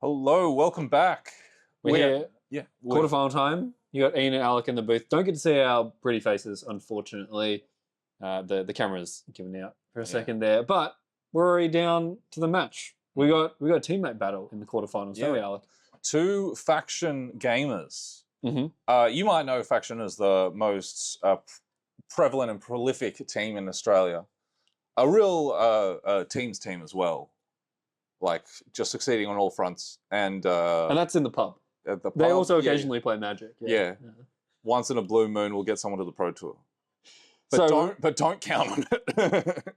Hello, welcome back. We're here. Yeah. Quarterfinal time. You got Ian and Alec in the booth. Don't get to see our pretty faces, unfortunately. The camera's given out for a second there. But we're already down to the match. We got a teammate battle in the quarterfinals, don't we, Alec? Two faction gamers. Mm-hmm. You might know faction as the most prevalent and prolific team in Australia. A real teams team as well. Like, just succeeding on all fronts. And that's in the pub. At the pub, they also occasionally play Magic. Yeah. Once in a blue moon, we'll get someone to the Pro Tour. But don't count on it.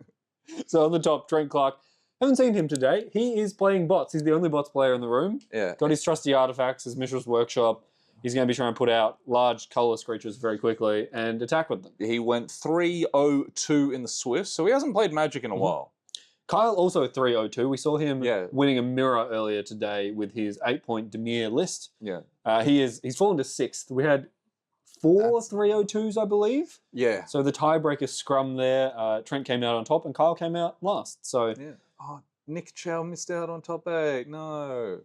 So on the top, Trent Clarke. Haven't seen him today. He is playing bots. He's the only bots player in the room. Yeah. Got his trusty artifacts, his Mishra's Workshop. He's going to be trying to put out large colourless creatures very quickly and attack with them. He went 3-0-2 in the Swift, so he hasn't played Magic in a while. Kyle also 3-0-2. We saw him winning a mirror earlier today with his 8-point Dimir list. Yeah. He's fallen to 6th. We had 4 3-0-2s, I believe. Yeah. So the tiebreaker scrum there. Trent came out on top and Kyle came out last. So yeah. Oh, Nick Chow missed out on top 8. No.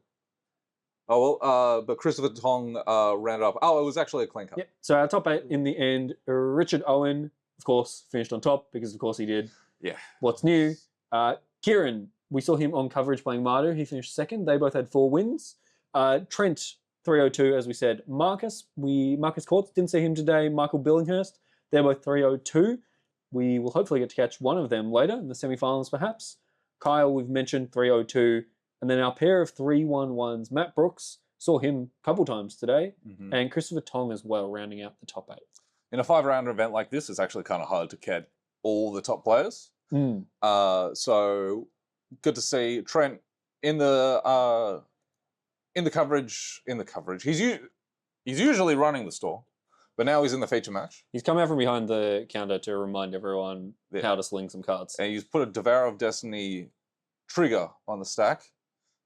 Oh, well, but Christopher Tong ran it up. Oh, it was actually a clean cut. Yep. So our top 8 in the end, Richard Owen, of course, finished on top because, of course, he did. Yeah. What's new? Kieran, we saw him on coverage playing Mardu. He finished 2nd. They both had 4 wins. Trent, 3-0-2, as we said. Marcus Courts, didn't see him today. Michael Billinghurst, they're both 3-0-2. We will hopefully get to catch one of them later in the semi-finals, perhaps. Kyle, we've mentioned 3-0-2. And then our pair of 3-1-1s, Matt Brooks, saw him a couple times today. And Christopher Tong as well, rounding out the top 8. In a 5-round event like this, it's actually kind of hard to get all the top players. So good to see Trent in the coverage. He's usually running the store, but now he's in the feature match. He's come out from behind the counter to remind everyone how to sling some cards. And he's put a Devourer of Destiny trigger on the stack.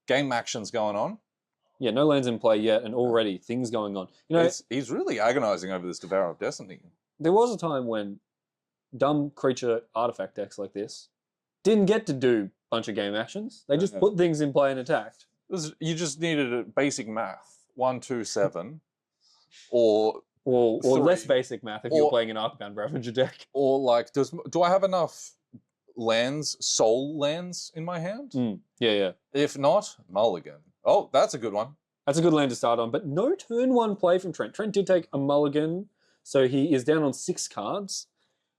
Game action's going on. Yeah, no lands in play yet, and already things going on. You know, he's really agonizing over this Devourer of Destiny. There was a time when dumb creature artifact decks like this didn't get to do a bunch of game actions. They just put things in play and attacked. You just needed a basic math. 1, 2, 7. Or less basic math if you're playing an Arcbound Ravager deck. Or like, do I have enough soul lands in my hand? Yeah. If not, mulligan. Oh, that's a good one. That's a good land to start on, but no turn 1 play from Trent. Trent did take a mulligan, so he is down on 6 cards.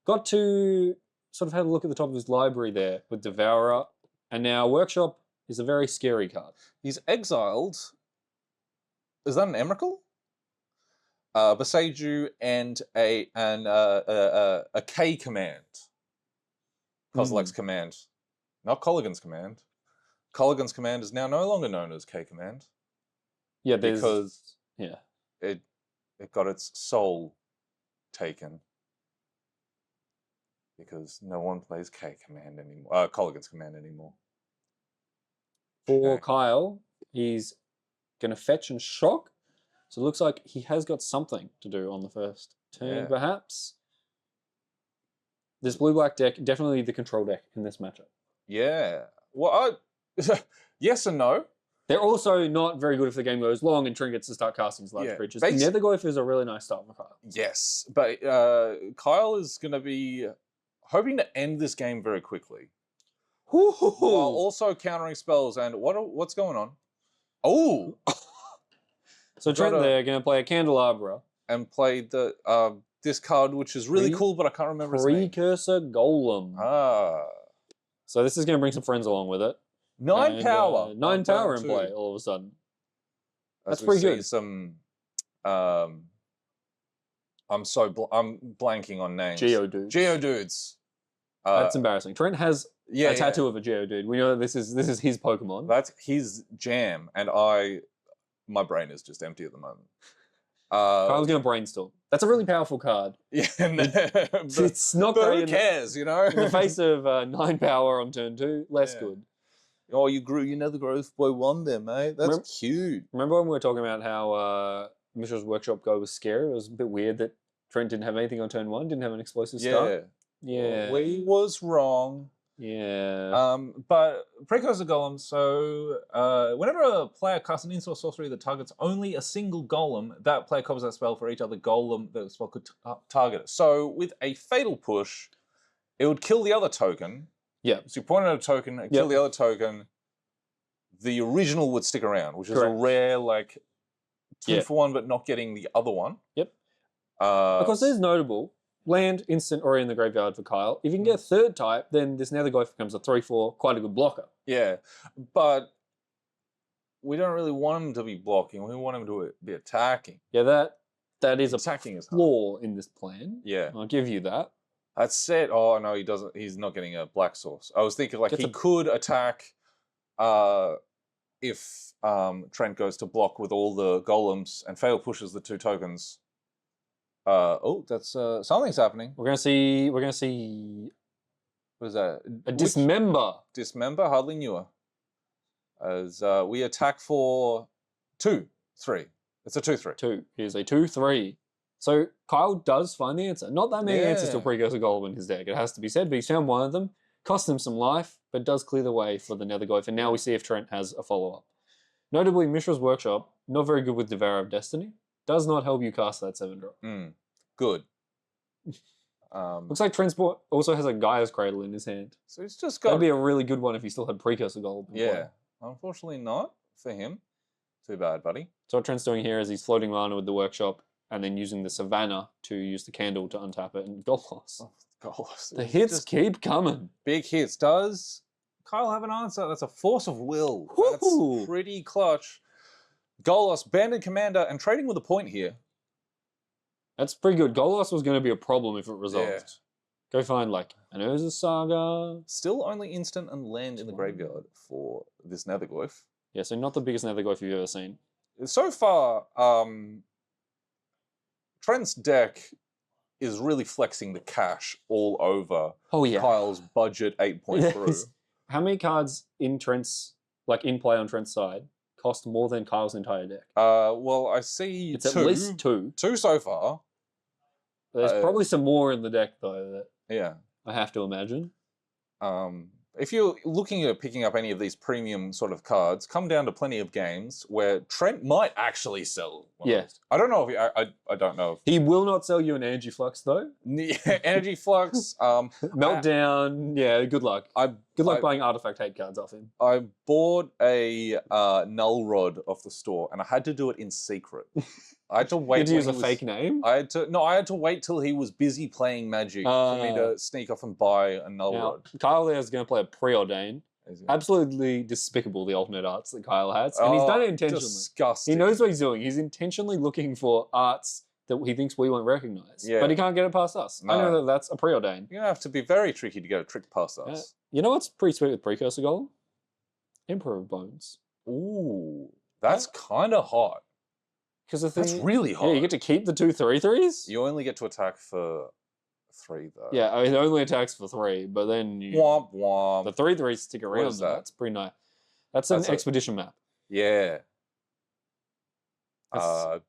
Got to sort of have a look at the top of his library there with Devourer, and now Workshop is a very scary card. He's exiled. Is that an Emrakul? Beseiju and a K command. Kozilek's command. Not Colligan's command. Colligan's command is now no longer known as K command. Yeah, because it got its soul taken. Because no one plays K command anymore. Colligan's command anymore. For Kyle, he's going to fetch and shock. So it looks like he has got something to do on the first turn, perhaps. This blue-black deck, definitely the control deck in this matchup. Yeah. Well, yes and no. They're also not very good if the game goes long and Trent gets to start casting his large creatures. Netherglyph is a really nice start for Kyle. Yes, but Kyle is going to be hoping to end this game very quickly. While also countering spells. And what's going on? Oh! So Trent there going to play a Candelabra. And play this card, which is really cool, but I can't remember his name. Precursor Golem. So this is going to bring some friends along with it. 9 power. 9 power in play all of a sudden. That's pretty good. I'm blanking on names. Geodudes. That's embarrassing. Trent has a tattoo of a Geodude. We know that this is his Pokemon. That's his jam, and my brain is just empty at the moment. Kyle's going to brainstorm. That's a really powerful card. Yeah, it's not but great. Who cares, you know? In the face of 9 power on turn 2, less good. Oh, you grew your nether growth by 1 there, mate. That's cute. Remember when we were talking about how Mishra's Workshop Go was scary? It was a bit weird that Trent didn't have anything on turn 1, didn't have an explosive start. Yeah. We was wrong. Yeah. But Precursor Golem. So whenever a player casts an instant sorcery that targets only a single golem, that player covers that spell for each other golem that the spell could target. So with a Fatal Push, it would kill the other token. Yeah. So you point at a token and kill the other token. The original would stick around, which is a rare, like, 2-for-1, but not getting the other one. Yep. Of course, this is notable. Land, instant, or in the graveyard for Kyle. If you can get a third type, then this Netherglyph becomes a 3/4, quite a good blocker. Yeah, but we don't really want him to be blocking. We want him to be attacking. Yeah, that is attacking a flaw in this plan. Yeah. I'll give you that. That said, oh no, he doesn't. He's not getting a black source. I was thinking like he could attack if Trent goes to block with all the golems and fail pushes the 2 tokens. Oh, that's something's happening. We're gonna see. What is that? A dismember. Dismember, hardly newer. As we attack for 2/3. It's a 2/3. 2 is a 2/3. So Kyle does find the answer. Not that many answers to a Precursor Golem in his deck, it has to be said, but he's found one of them. Cost him some life, but does clear the way for the Netherglyph. And now we see if Trent has a follow-up. Notably, Mishra's Workshop, not very good with Devourer of Destiny. Does not help you cast that 7-drop. Good. Looks like Trent's also has a Gaia's Cradle in his hand. So he's just got... That'd be a really good one if he still had Precursor Golem. Yeah. Unfortunately not for him. Too bad, buddy. So what Trent's doing here is he's floating mana with the Workshop and then using the Savannah to use the Candle to untap it and goal loss. The hits keep coming. Big hits. Does Kyle have an answer? That's a Force of Will. That's pretty clutch. Golos, Banded Commander, and trading with a point here. That's pretty good. Golos was going to be a problem if it resolved. Yeah. Go find like an Urza Saga. Still only instant and land in the graveyard for this Netherglyph. Yeah, so not the biggest Netherglyph you've ever seen. So far, Trent's deck is really flexing the cash all over Kyle's budget 8.3. Yes. How many cards in Trent's, like in play on Trent's side, cost more than Kyle's entire deck? Well, I see it's 2. At least 2. 2 so far. There's probably some more in the deck though. That I have to imagine. If you're looking at picking up any of these premium sort of cards, come down to plenty of games where Trent might actually sell one. Yes. I don't know if I don't know. He will not sell you an Energy Flux though. Energy Flux. Meltdown. Yeah, good luck. Good luck buying Artifact hate cards off him. I bought a Null Rod off the store and I had to do it in secret. I had to wait. Did you use a fake name? I had to wait till he was busy playing Magic for me to sneak off and buy a Null Rod. Kyle there is going to play a Preordain. Absolutely despicable, the alternate arts that Kyle has. And he's done it intentionally. Disgusting. He knows what he's doing. He's intentionally looking for arts that he thinks we won't recognize. Yeah. But he can't get it past us. No. I know that's a Preordain. You're going to have to be very tricky to get a trick past us. You know what's pretty sweet with Precursor Golem? Emperor of Bones. Ooh, that's kind of hot. That's really hot. Yeah, you get to keep the 2 3/3s. You only get to attack for 3 though. Yeah, it only attacks for 3, but then womp womp. The 3/3s stick around. What is that? That's pretty nice. That's an expedition map. Yeah.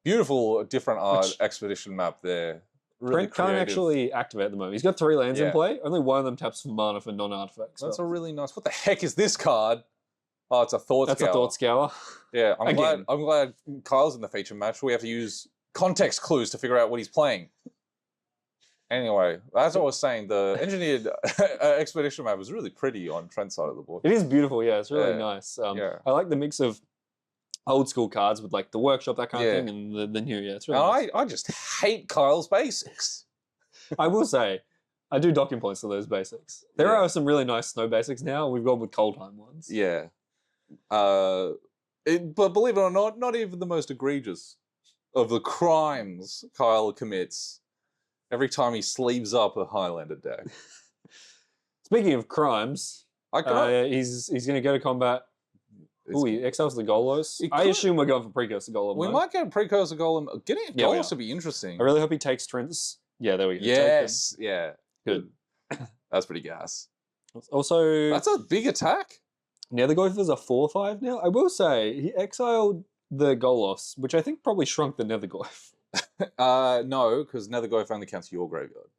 Beautiful different art expedition map there. Really Trent can't actually activate at the moment. He's got 3 lands in play. Only one of them taps for mana for non-artifacts. That's a really nice. What the heck is this card? Oh, it's a Thought Scour. That's a Thought Scour. Yeah, I'm glad Kyle's in the feature match. We have to use context clues to figure out what he's playing. Anyway, as I was saying, the engineered expedition map was really pretty on Trent's side of the board. It is beautiful, yeah. It's really nice. I like the mix of old school cards with like the Workshop, that kind of thing, and the new, it's really nice. I just hate Kyle's basics. I will say, I do docking points to those basics. There are some really nice snow basics now. We've gone with Coldheim ones. Yeah. But believe it or not even the most egregious of the crimes Kyle commits every time he sleeves up a Highlander deck. Speaking of crimes, he's going to go to combat. Ooh, he exiles the Golos. I assume we're going for Precursor Golem. We might get a Precursor Golem. Getting a Golos would be interesting. I really hope he takes Trent's. Yeah, there we go. Yes, yeah. Good. That's pretty gas. Also, that's a big attack. Netherglyph is a 4/5 now. I will say, he exiled the Golos, which I think probably shrunk the Netherglyph. No, because Netherglyph only counts your graveyard.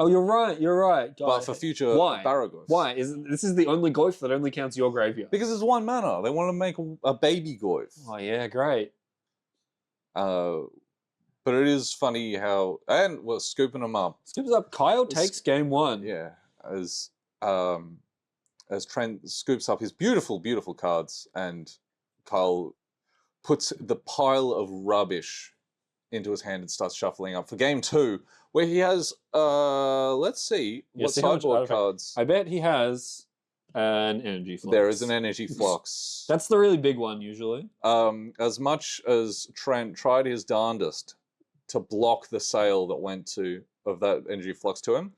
Oh, you're right. You're right. But for future Why? Barrow-Goyfs. Why? This is the only Goyf that only counts your graveyard. Because it's 1 mana. They want to make a baby Goyf. Oh yeah, great. But it is funny how, and we're scooping them up. Scoops up. Kyle takes game 1. Yeah, as Trent scoops up his beautiful, beautiful cards, and Kyle puts the pile of rubbish into his hand and starts shuffling up for game 2, where he has, let's see, what sideboard cards. I bet he has an Energy Flux. There is an Energy Flux. That's the really big one, usually. As much as Trent tried his darndest to block the sale that went of that Energy Flux to him,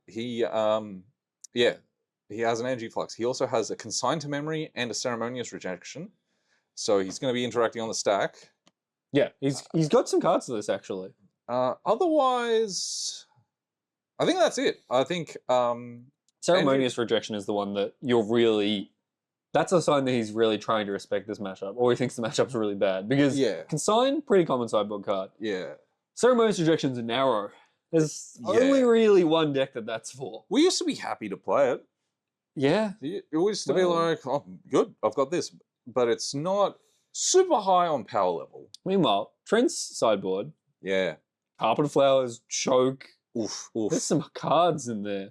he has an Energy Flux. He also has a Consign to Memory and a Ceremonious Rejection. So he's going to be interacting on the stack. Yeah, he's got some cards to this, actually. Otherwise, I think that's it. I think... Ceremonious Rejection is the one that you're really... That's a sign that he's really trying to respect this matchup, or he thinks the matchup's really bad. Because Consign, pretty common sideboard card. Yeah. Ceremonious Rejection's narrow. There's only really one deck that's for. We used to be happy to play it. Yeah. It used to be like, oh, good, I've got this. But it's not super high on power level. Meanwhile, Trent's sideboard. Yeah. Carpet of Flowers, Choke. Oof. There's some cards in there.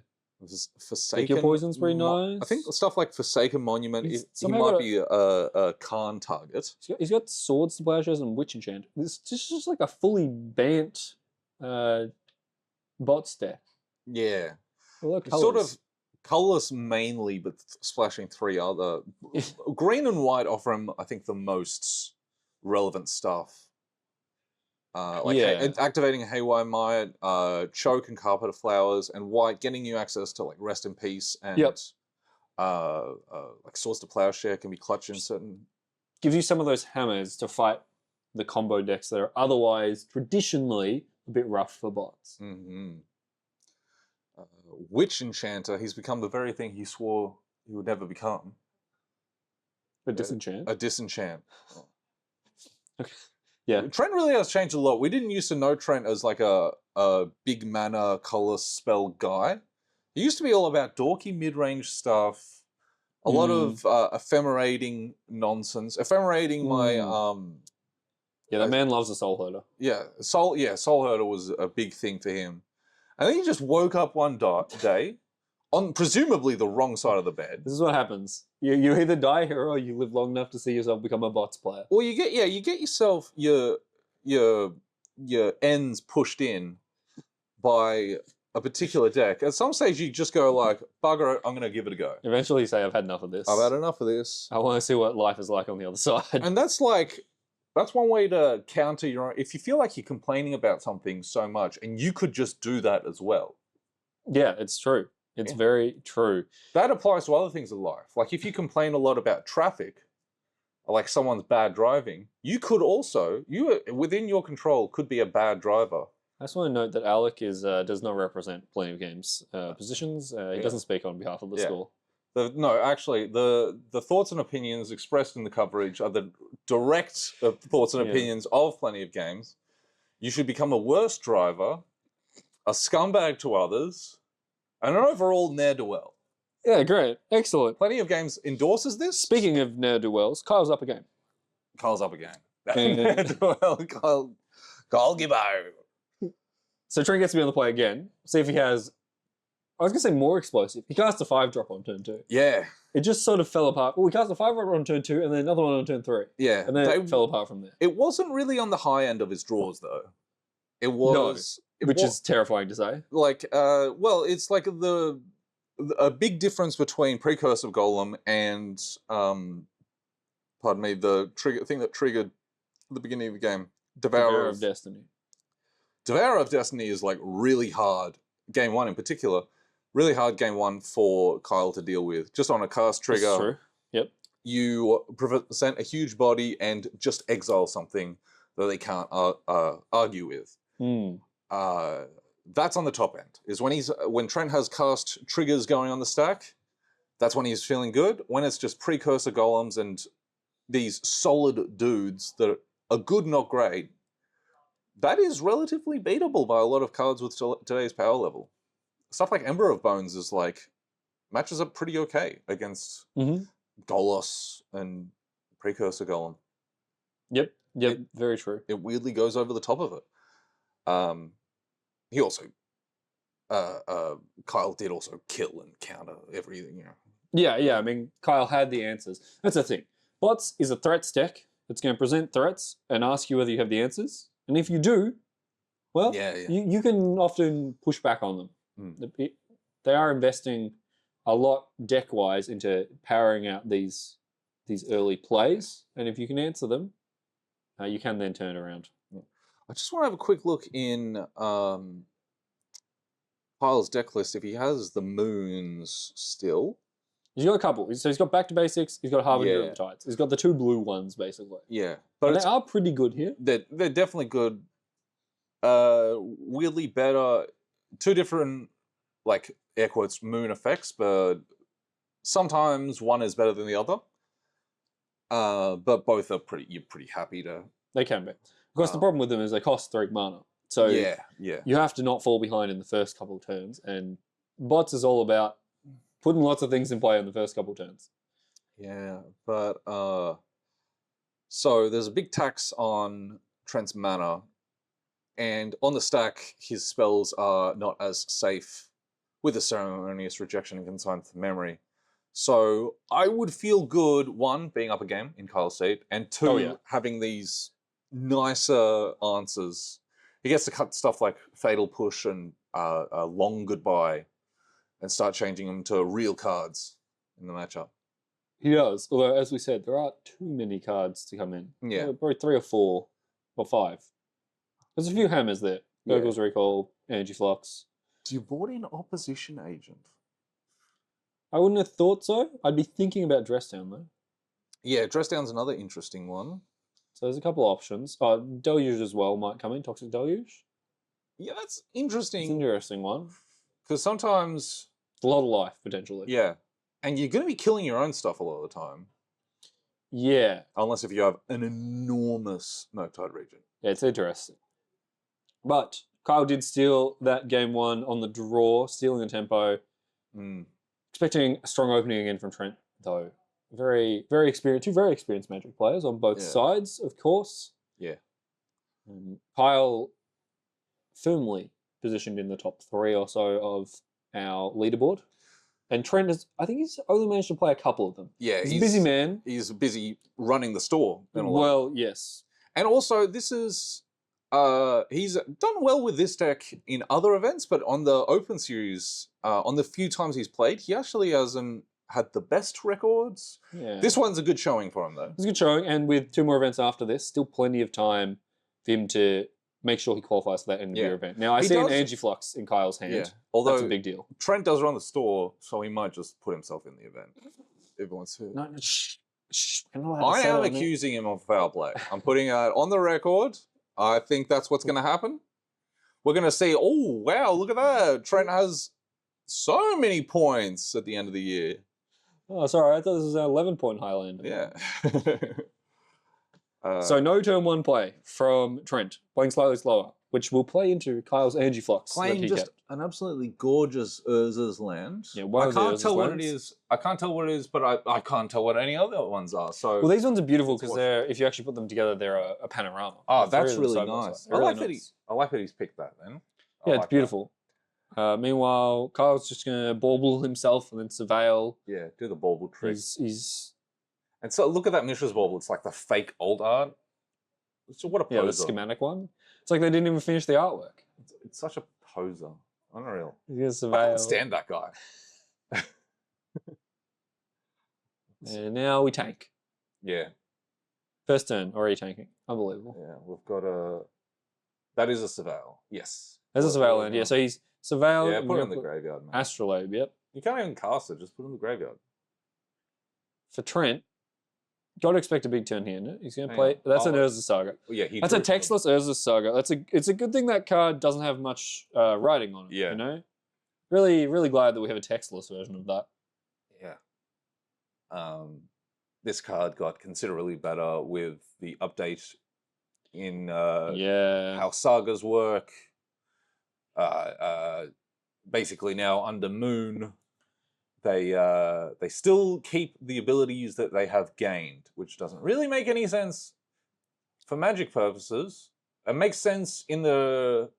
Forsaken. Take Your Poison's pretty nice. I think stuff like Forsaken Monument, he might be a Khan target. He's got Swords to Plowshares and Witch Enchant. This is just like a fully bant bot deck. Yeah. Sort of colorless mainly, but splashing 3 other. Green and white offer him, I think, the most relevant stuff. Activating Haywire Might, Choke and Carpet of Flowers, and white getting you access to like Rest in Peace and like Swords to Plowshare can be clutch in certain. Gives you some of those hammers to fight the combo decks that are otherwise traditionally a bit rough for bots. Mm-hmm. Witch Enchanter, he's become the very thing he swore he would never become. A disenchant? A disenchant. Okay. Yeah. Trent really has changed a lot. We didn't used to know Trent as like a big mana colorless spell guy. He used to be all about dorky mid-range stuff, a lot of ephemerating nonsense. Ephemerating my that man loves a Soul Herder. Yeah, Soul Herder was a big thing for him. And then he just woke up one day on presumably the wrong side of the bed. This is what happens. You either die here or you live long enough to see yourself become a bots player. Or you get yourself your ends pushed in by a particular deck. At some stage you just go like, bugger it, I'm gonna give it a go. Eventually you say, I've had enough of this. I've had enough of this. I want to see what life is like on the other side. And that's one way to counter your own. If you feel like you're complaining about something so much, and you could just do that as well. Yeah, it's true. It's very true. That applies to other things in life. Like if you complain a lot about traffic, or like someone's bad driving, you could also, within your control, could be a bad driver. I just want to note that Alec does not represent Plenty of Games positions. He doesn't speak on behalf of the school. No, actually, the thoughts and opinions expressed in the coverage are the direct thoughts and opinions of Plenty of Games. You should become a worse driver, a scumbag to others, and an overall ne'er-do-well. Yeah, great. Excellent. Plenty of Games endorses this. Speaking of ne'er-do-wells, Kyle's up again. Kyle's up again. Ne'er-do-well, Kyle Gibbo. So Trent gets to be on the play again. See if he has... I was going to say more explosive. He cast a 5-drop on turn 2. Yeah. It just sort of fell apart. Well, we cast a 5-drop on turn 2 and then another one on turn 3. Yeah. And then it fell apart from there. It wasn't really on the high end of his draws, though. It was... No, which is terrifying to say. Like, well, it's like a big difference between Precursive Golem and, pardon me, the thing that triggered the beginning of the game. Devourer of Destiny. Devourer of Destiny is like really hard, game 1 in particular, really hard game 1 for Kyle to deal with. Just on a cast trigger. That's true. Yep. You present a huge body and just exile something that they can't argue with. That's on the top end. Is when Trent has cast triggers going on the stack, that's when he's feeling good. When it's just precursor golems and these solid dudes that are good, not great, that is relatively beatable by a lot of cards with today's power level. Stuff like Ember of Bones is like matches up pretty okay against Golos and Precursor Golem. Yep, very true. It weirdly goes over the top of it. He also, Kyle did also kill and counter everything. Yeah. I mean, Kyle had the answers. That's the thing. Bots is a threats deck that's going to present threats and ask you whether you have the answers. And if you do, well, you can often push back on them. They are investing a lot deck-wise into powering out these early plays, and if you can answer them, you can then turn around. I just want to have a quick look in Kyle's deck list if he has the moons still. He's got a couple. So he's got Back to Basics, he's got Harbinger of the Tides. He's got the 2 blue ones, basically. Yeah. But they are pretty good here. They're definitely good. Weirdly better. 2 different, like, air quotes, moon effects, but sometimes one is better than the other. But both are you're pretty happy to... They can be. Of course, the problem with them is they cost 3 mana. So you have to not fall behind in the first couple of turns. And Bots is all about putting lots of things in play in the first couple of turns. Yeah, but... So there's a big tax on Trent's mana. And on the stack, his spells are not as safe with a Ceremonious Rejection and Consigned Memory. So I would feel good, 1, being up a game in Kyle's seat, and 2, having these nicer answers. He gets to cut stuff like Fatal Push and Long Goodbye and start changing them to real cards in the matchup. He does, although, as we said, there are too many cards to come in. Yeah. Probably 3 or 4 or 5. There's a few hammers there. Gurgle's Recall, Energy Flux. Do you board in Opposition Agent? I wouldn't have thought so. I'd be thinking about Dress Down, though. Yeah, Dress Down's another interesting one. So there's a couple options. Deluge as well might come in. Toxic Deluge. Yeah, that's interesting. It's an interesting one. Because sometimes... It's a lot of life, potentially. Yeah. And you're going to be killing your own stuff a lot of the time. Yeah. Unless if you have an enormous Murktide region. Yeah, it's interesting. But Kyle did steal that game 1 on the draw, stealing the tempo. Expecting a strong opening again from Trent, though. Very experienced, 2 very experienced Magic players on both sides, of course. Yeah. Kyle firmly positioned in the top 3 or so of our leaderboard. And Trent I think he's only managed to play a couple of them. Yeah. He's a busy man. He's busy running the store. Well, yes. And also, this is... he's done well with this deck in other events, but on the Open Series, on the few times he's played, he actually hasn't had the best records. Yeah. This one's a good showing for him, though. It's a good showing, and with 2 more events after this, still plenty of time for him to make sure he qualifies for that end of year event. Now, I see an Energy Flux in Kyle's hand. Yeah. Although that's a big deal. Trent does run the store, so he might just put himself in the event if he wants to. No, shh. I am accusing him of foul play. I'm putting it on the record. I think that's what's going to happen. We're going to see, oh, wow, look at that. Trent has so many points at the end of the year. Oh, sorry. I thought this was an 11-point Highlander. Yeah. So no turn 1 play from Trent, playing slightly slower, which will play into Kyle's Energy Flux. Playing just an absolutely gorgeous Urza's land. Yeah, I can't tell what it is. I can't tell what it is, but I can't tell what any other ones are. So well, these ones are beautiful because if you actually put them together, they're a panorama. Oh, that's really nice. I like that he's picked that then. Yeah, it's beautiful. Meanwhile, Kyle's just going to bauble himself and then surveil. Yeah, do the bauble trick. And so look at that Mishra's bauble. It's like the fake old art. So what a poser. Yeah, the schematic one. It's like they didn't even finish the artwork. It's such a poser. Unreal. He's I can't stand that guy. And now we tank. Yeah. First turn, already tanking. Unbelievable. Yeah, we've got a... That is a Surveil. Yes. There's a Surveil land. Yeah, so he's Surveil. Yeah, put it in the graveyard, man. Astrolabe, yep. You can't even cast it. Just put it in the graveyard. For Trent, got to expect a big turn here, isn't it? He's going to play... That's an Urza Saga. Yeah, that's a textless Urza Saga. It's a good thing that card doesn't have much writing on it, you know? Really, really glad that we have a textless version of that. Yeah. This card got considerably better with the update in Yeah. how sagas work. Basically now under Moon, they still keep the abilities that they have gained, which doesn't really make any sense for Magic purposes. It makes sense it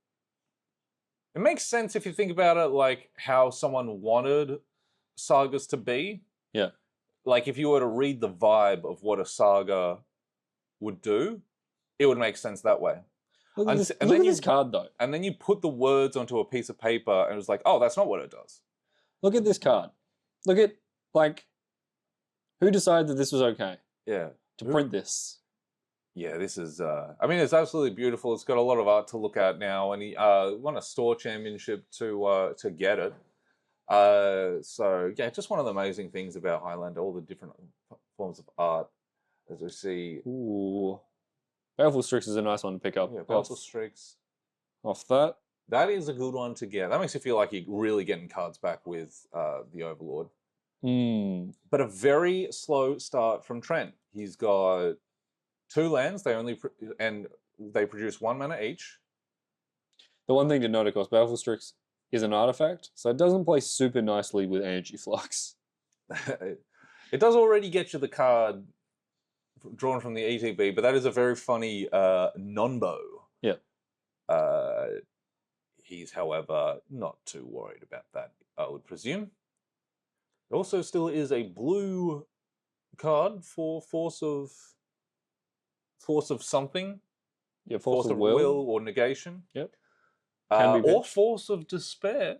makes sense if you think about it, like how someone wanted sagas to be. Yeah. Like if you were to read the vibe of what a saga would do, it would make sense that way. Look at this card, though. And then you put the words onto a piece of paper and it was like, oh, that's not what it does. Look at this card. Look at, like, who decided that this was okay? Yeah. To print this. Yeah, this is, I mean, it's absolutely beautiful. It's got a lot of art to look at now, and he won a store championship to get it. So, yeah, just one of the amazing things about Highlander, all the different forms of art, as we see. Ooh. Baleful Strix is a nice one to pick up. Yeah, Baleful Strix. Off that. That is a good one to get. That makes you feel like you're really getting cards back with the Overlord. But a very slow start from Trent. He's got 2 lands. They produce 1 mana each. The one thing to note, of course, Baleful Strix is an artifact, so it doesn't play super nicely with Energy Flux. It does already get you the card drawn from the ETB, but that is a very funny non-bow. Yeah. He's, however, not too worried about that, I would presume. It also still is a blue card for force of something. Yeah, force of will or negation. Yep. Or force of despair.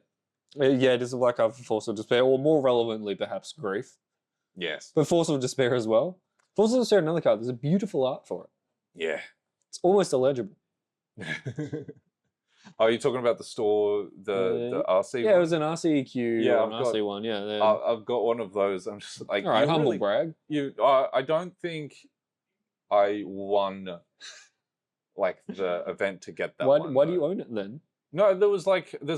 Yeah, it is a black card for force of despair, or more relevantly, perhaps grief. Yes. But force of despair as well. Force of despair, another card. There's a beautiful art for it. Yeah. It's almost illegible. Are you talking about the store, the RC? Yeah, one? It was an RCEQ or an RC one. Yeah, I've got one of those. I'm just like, all right, humble brag. I don't think I won like the event to get that one. Why do you own it then? No, there's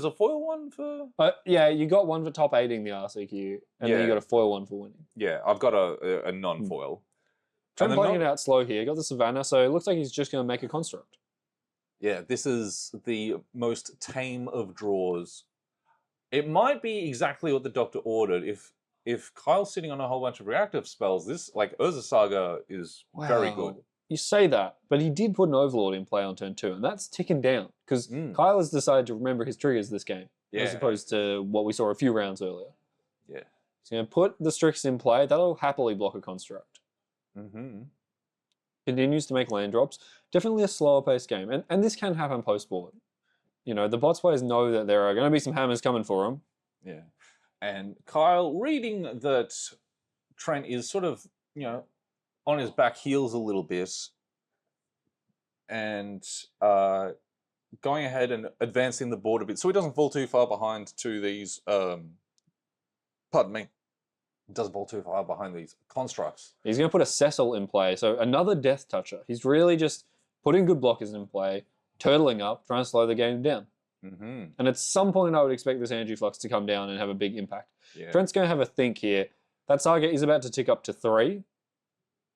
a foil one for. Yeah, you got one for top 8ing the RCQ, and then you got a foil one for winning. Yeah, I've got a non-foil. Trent playing it out slow here. Got the Savannah, so it looks like he's just going to make a construct. Yeah, this is the most tame of draws. It might be exactly what the Doctor ordered. If Kyle's sitting on a whole bunch of reactive spells, this, like, Urza Saga is very good. You say that, but he did put an Overlord in play on turn 2, and that's ticking down, because Kyle has decided to remember his triggers this game, as opposed to what we saw a few rounds earlier. Yeah. He's going to put the Strix in play. That'll happily block a construct. Continues to make land drops. Definitely a slower paced game. And this can happen post-board. You know, the bots players know that there are going to be some hammers coming for them. Yeah. And Kyle, reading that Trent is sort of, you know, on his back heels a little bit, and going ahead and advancing the board a bit so he doesn't fall too far behind to these, pardon me, doesn't fall too far behind these constructs. He's going to put a Cecil in play, so another Death Toucher. He's really just putting good blockers in play, turtling up, trying to slow the game down. And at some point I would expect this Energy Flux to come down and have a big impact. Yeah. Trent's going to have a think here. That Saga is about to tick up to 3.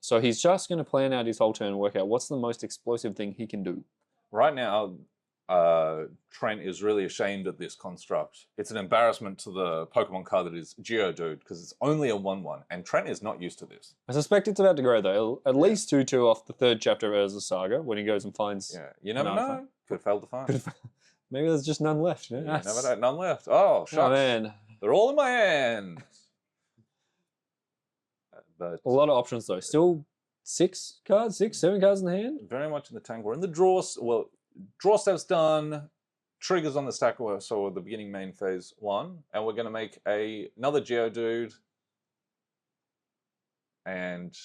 So he's just going to plan out his whole turn and work out what's the most explosive thing he can do. Right now, Trent is really ashamed at this construct. It's an embarrassment to the Pokemon card that is Geodude, because it's only a 1/1, and Trent is not used to this. I suspect it's about to grow, though. At least 2/2 off the 3rd chapter of Urza Saga, when he goes and finds... Yeah, you never know. Could have failed to find. Maybe there's just none left. You know? Yeah, never know. None left. Oh, shucks. Oh, man. They're all in my hands. But a lot of options, though. Still 6 cards, 7 cards in the hand? Very much in the tank. We're in the draw. Well, draw step's done. Triggers on the stack, so the beginning main phase 1. And we're going to make another Geodude. And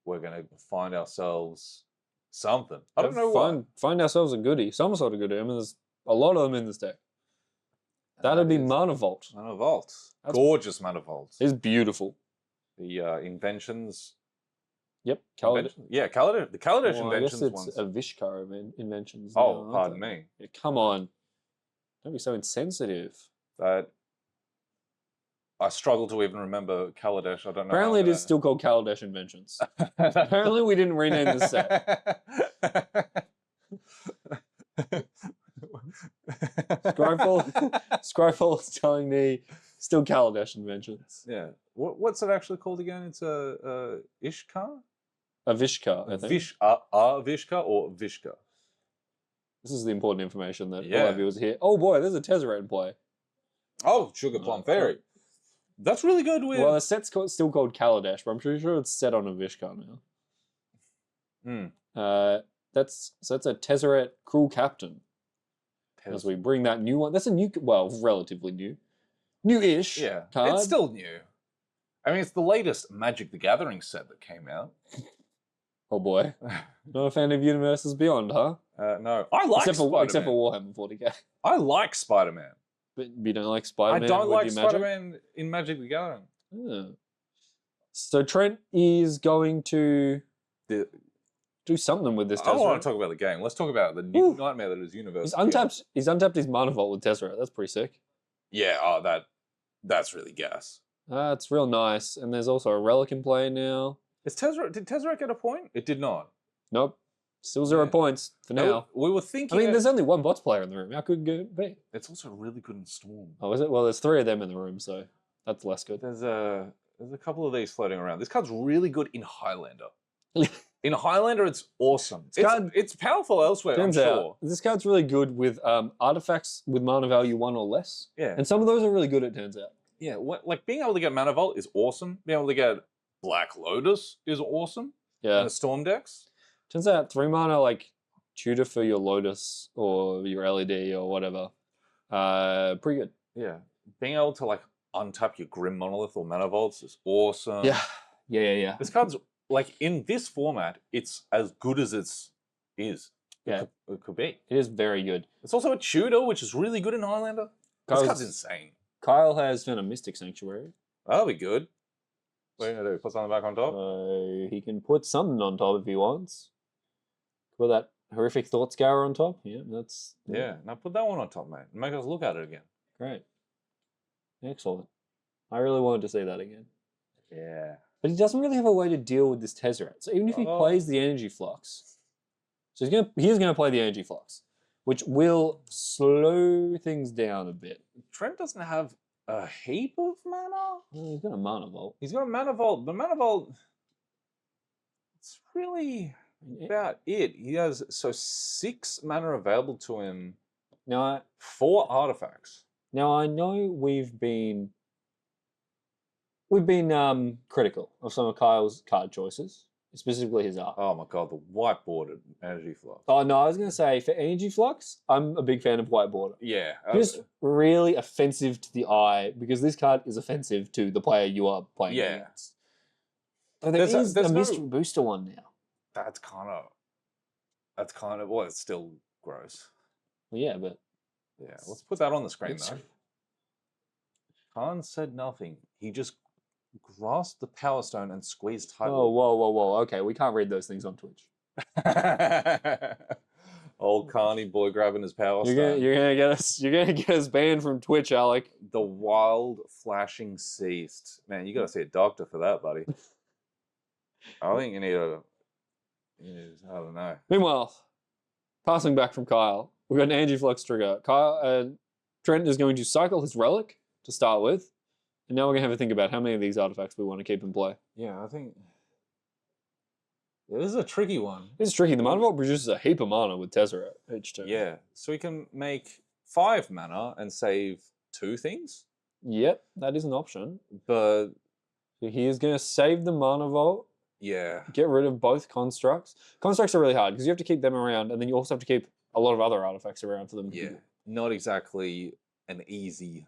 we're going to find ourselves something. I don't know what. Find ourselves a goodie. Some sort of goodie. I mean, there's a lot of them in this deck. That'd be Mana Vault. Mana Vault. Gorgeous Mana Vault. It's beautiful. The inventions. Yep. Kaladesh. Yeah, Kaladesh. The Kaladesh inventions I guess it's a Vishkar inventions. Oh, pardon me. Yeah, come on. Don't be so insensitive. That I struggle to even remember Kaladesh. I don't know. Apparently it is still called Kaladesh Inventions. Apparently we didn't rename this set. Scryfall's telling me still Kaladesh inventions. Yeah. What's it actually called again? It's a Ishkar? A Vishka, I think. Vishka or Vishka? This is the important information that all Yeah. our viewers hear. Oh boy, there's a Tezzeret in play. Oh, Sugar Plum Fairy. That's really good with... Well, the set's still called Kaladesh, but I'm pretty sure it's set on a Vishka now. That's a Tezzeret Cruel Captain. As we bring that new one. That's a new, well, relatively new. New-ish card. It's still new. I mean, it's the latest Magic the Gathering set that came out. Oh boy. Not a fan of Universes Beyond, huh? No. I like Spider-Man. Except for Warhammer 40k. I like Spider-Man. But you don't like Spider-Man? I don't like Spider-Man in Magic the Gathering. So Trent is going to do something with this Tezzeret. I don't want to talk about the game. Let's talk about the new nightmare that is Universe. He's untapped his Mana Vault with Tezzeret. That's pretty sick. Yeah, that's really gas. It's real nice. And there's also a Relic in play now. Did Tezzeret get a point? It did not. Nope. Still 0 points for now. We were thinking... I mean, there's only one bots player in the room. How good could it be? It's also really good in Storm. Oh, is it? Well, there's 3 of them in the room, so that's less good. There's a couple of these floating around. This card's really good in Highlander. In Highlander, it's awesome. It's powerful elsewhere, I'm sure. This card's really good with artifacts with mana value 1 or less. Yeah. And some of those are really good, it turns out. Yeah, like being able to get Mana Vault is awesome. Being able to get Black Lotus is awesome. Yeah. In the Storm decks. Turns out 3 mana, like, tutor for your Lotus or your LED or whatever. Pretty good. Yeah. Being able to, like, untap your Grim Monolith or Mana Vaults is awesome. Yeah. This card's, like, in this format, it's as good as it is. Yeah. It could be. It is very good. It's also a tutor, which is really good in Highlander. This card's insane. Kyle has found a Mystic Sanctuary. That'll be good. What are you going to do? Put something back on top? He can put something on top if he wants. Put that horrific Thought Scour on top. Yeah, that's... Yeah, now put that one on top, mate. Make us look at it again. Great. Excellent. I really wanted to see that again. Yeah. But he doesn't really have a way to deal with this Tezzeret. So even if he plays the Energy Flux... So he's going to play the Energy Flux, which will slow things down a bit. Trent doesn't have a heap of mana? Well, he's got a Mana Vault. He's got a Mana Vault, but Mana Vault... It's really... about it. He has 6 mana available to him. Now, 4 artifacts. Now I know we've been critical of some of Kyle's card choices, specifically his art. Oh my god, the whiteboarded Energy Flux. Oh no, I was going to say for Energy Flux, I'm a big fan of whiteboarder. Yeah, just really offensive to the eye because this card is offensive to the player you are playing against. But there's a mystery booster one now. That's kind of well, it's still gross. Well, yeah, but let's put that on the screen though. Khan said nothing. He just grasped the Power Stone and squeezed tightly. Oh, whoa. Okay, we can't read those things on Twitch. Old Carney boy grabbing his Power Stone. You're gonna get us banned from Twitch, Alec. The wild flashing ceased. Man, you gotta see a doctor for that, buddy. I think you need a... I don't know. Meanwhile, passing back from Kyle, we've got an Energy Flux trigger. Trent is going to cycle his Relic to start with, and now we're going to have a think about how many of these artifacts we want to keep in play. Yeah, I think... Yeah, this is a tricky one. It's tricky. The Mana Vault produces a heap of mana with Tezzeret each turn. Yeah, so we can make 5 mana and save 2 things? Yep, that is an option. But... So he is going to save the Mana Vault. Yeah. Get rid of both constructs. Constructs are really hard because you have to keep them around and then you also have to keep a lot of other artifacts around for them. Yeah. Not exactly an easy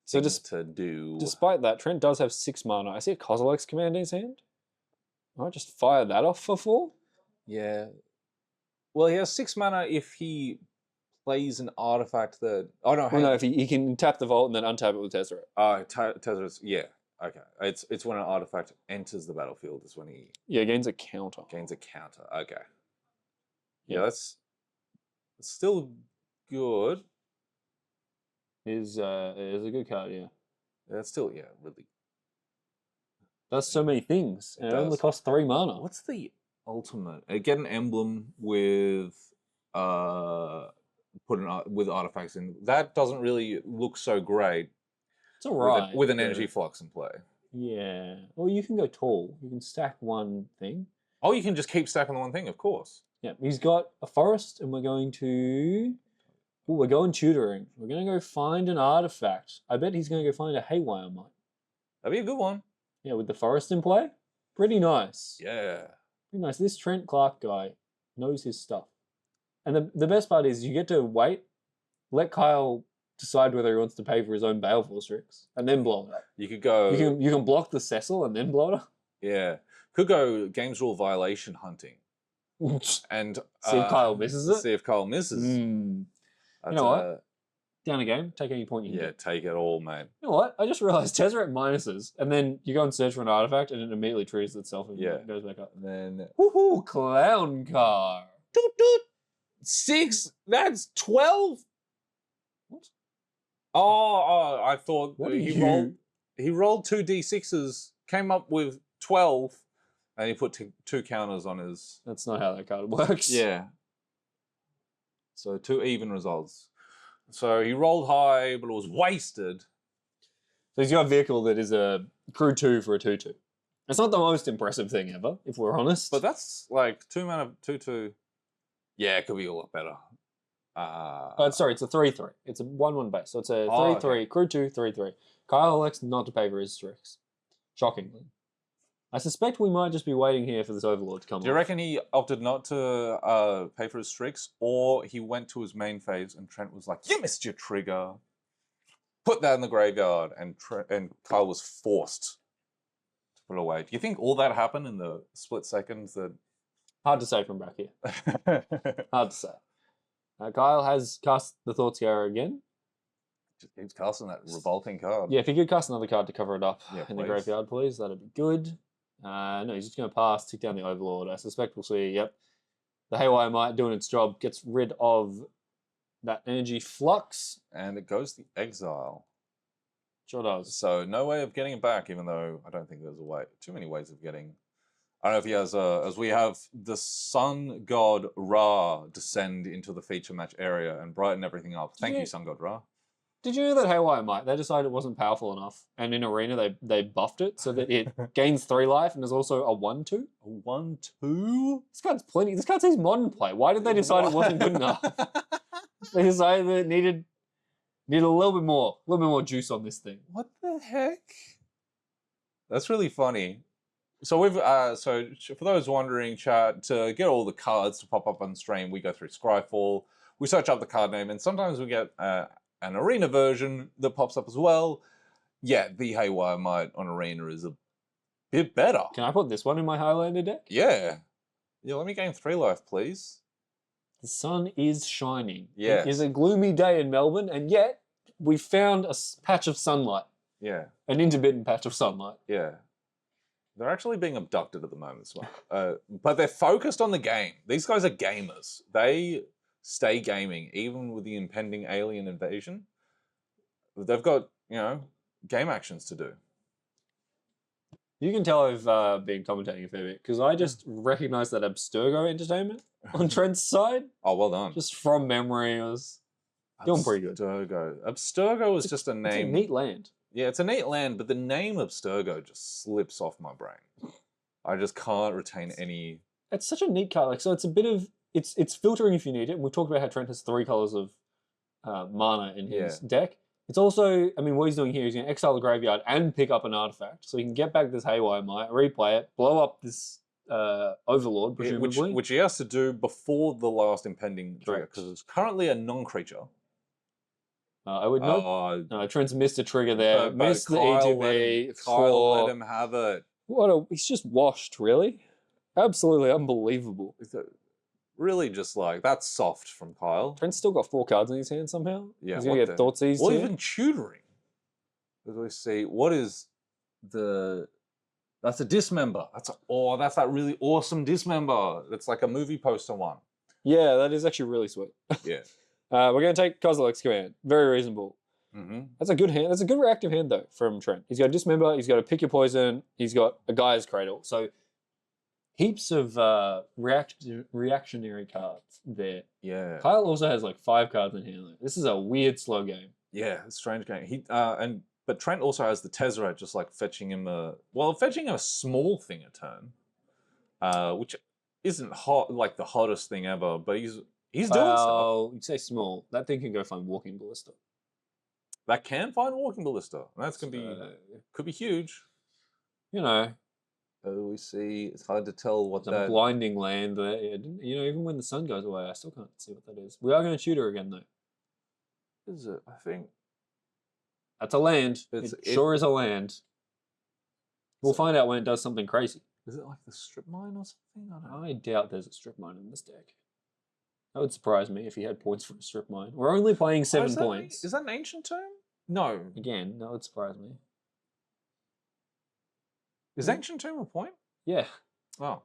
thing to do. Despite that, Trent does have 6 mana. I see a Kozilek's command in his hand. I might just fire that off for 4. Yeah. Well, he has 6 mana if he plays an artifact that... Oh, no. Well, no, if he can tap the vault and then untap it with Tezzeret. Tezzeret's... Yeah. Okay. It's when an artifact enters the battlefield is when he... Yeah, gains a counter. Okay. Yeah, that's still good. It is a good card, yeah. That's still, really... Does so many things. And it only costs 3 mana. What's the ultimate? Get an emblem with put with artifacts in. That doesn't really look so great. It's all right. With an energy flux in play. Yeah. Or you can go tall. You can stack one thing. Oh, you can just keep stacking the one thing, of course. Yeah. He's got a forest, and we're going to. Oh, we're going tutoring. We're going to go find an artifact. I bet he's going to go find a haywire mite. That'd be a good one. Yeah, with the forest in play. Pretty nice. Yeah. Pretty nice. This Trent Clarke guy knows his stuff. And the best part is you get to wait, let Kyle decide whether he wants to pay for his own Baleful tricks, and then blow it up. You could go... You can block the Cecil and then blow it up. Yeah. Could go games rule violation hunting. And see if Kyle misses it. See if Kyle misses. You know what? Down a game, take any point you can get. Take it all, mate. You know what? I just realized Tezzeret minuses, and then you go and search for an artifact, and it immediately triggers itself and goes back up. And then... Woohoo! Clown car. Doot, doot. 6? That's 12? What? Oh, I thought he rolled 2 d6s, came up with 12, and he put two counters on his... That's not how that card works. Yeah. So 2 even results. So he rolled high, but it was wasted. So he's got a vehicle that is a crew 2 for a 2/2. It's not the most impressive thing ever, if we're honest. But that's like 2 mana 2/2. Yeah, it could be a lot better. Sorry, it's a 3/3. It's a 1/1 base. So it's a 3/3, crew 2, 3/3. Kyle elects not to pay for his tricks. Shockingly. I suspect we might just be waiting here for this Overlord to come. Do you reckon he opted not to pay for his tricks, or he went to his main phase and Trent was like, "You missed your trigger. Put that in the graveyard," and Kyle was forced to put it away. Do you think all that happened in the split seconds that? Hard to say from back here. Hard to say. Kyle has cast the Thought Scour again. Just keeps casting that revolting card. Yeah, if he could cast another card to cover it up in the please. graveyard, please, that'd be good. No, he's just going to pass, tick down the Overlord. I suspect we'll see, the Haywire Mite doing its job, gets rid of that energy flux. And it goes to exile. Sure does. So no way of getting it back, even though I don't think there's too many ways of getting... I don't know if he has as we have the sun god Ra descend into the feature match area and brighten everything up. Thank you, sun god Ra. Did you know that Haywire Mite, they decided it wasn't powerful enough, and in Arena they buffed it so that it gains 3 life and is also a 1/2? A 1/2? This card's plenty. This card says modern play. Why did they decide it wasn't good enough? They decided that it needed a little bit more juice on this thing. What the heck? That's really funny. So we've so for those wondering, chat, to get all the cards to pop up on stream, we go through Scryfall, we search up the card name, and sometimes we get an Arena version that pops up as well. Yeah, the Haywire Mite on Arena is a bit better. Can I put this one in my Highlander deck? Yeah. Yeah, let me gain 3 life, please. The sun is shining. Yes. It is a gloomy day in Melbourne, and yet we found a patch of sunlight. Yeah. An intermittent patch of sunlight. Yeah. They're actually being abducted at the moment, but they're focused on the game. These guys are gamers. They stay gaming, even with the impending alien invasion. They've got, game actions to do. You can tell I've been commentating a fair bit, because I just recognised that Abstergo entertainment on Trent's side. Oh, well done. Just from memory, it was doing pretty good. Abstergo is just a name. It's a neat land. Yeah, it's a neat land, but the name Abstergo just slips off my brain. I just can't retain any... It's such a neat card. So it's a bit of... It's filtering if you need it. And we've talked about how Trent has 3 colours of mana in his deck. It's also... what he's doing here is going to exile the graveyard and pick up an artifact. So he can get back this Haywire Mite, replay it, blow up this Overlord, presumably. Which he has to do before the last impending trigger, because it's currently a non-creature. I would not. No, Trent's missed a trigger there. Missed the ETB. Kyle let him have it. He's just washed, really. Absolutely unbelievable. Really just that's soft from Kyle. Trent's still got 4 cards in his hand somehow. Yeah, he's going to get Thoughtseize. Or even tutoring. As we see, what is the... That's a Dismember. That's that really awesome Dismember. It's like a movie poster one. Yeah, that is actually really sweet. Yeah. We're going to take Kozilek's command. Very reasonable. Mm-hmm. That's a good hand. That's a good reactive hand, though, from Trent. He's got a Dismember. He's got a Pick Your Poison. He's got a Gaia's Cradle. So heaps of reactionary cards there. Yeah. Kyle also has like 5 cards in hand. This is a weird slow game. Yeah, it's a strange game. But Trent also has the Tezzeret, just like fetching him a small thing a turn, which isn't like the hottest thing ever, but he's doing stuff. Oh, you'd say small. That thing can go find Walking Ballista. That can find Walking Ballista. That's could be huge. You know. We see it's hard to tell what that blinding land there. Yeah, you know, even when the sun goes away, I still can't see what that is. We are going to shoot her again though. Is it? I think that's a land. It sure is a land. We'll find out when it does something crazy. Is it like the strip mine or something? I doubt there's a strip mine in this deck. That would surprise me if he had points for a strip mine. We're only playing 7 points. Is that an ancient tomb? No. Again, that would surprise me. Is ancient tomb a point? Yeah. Oh.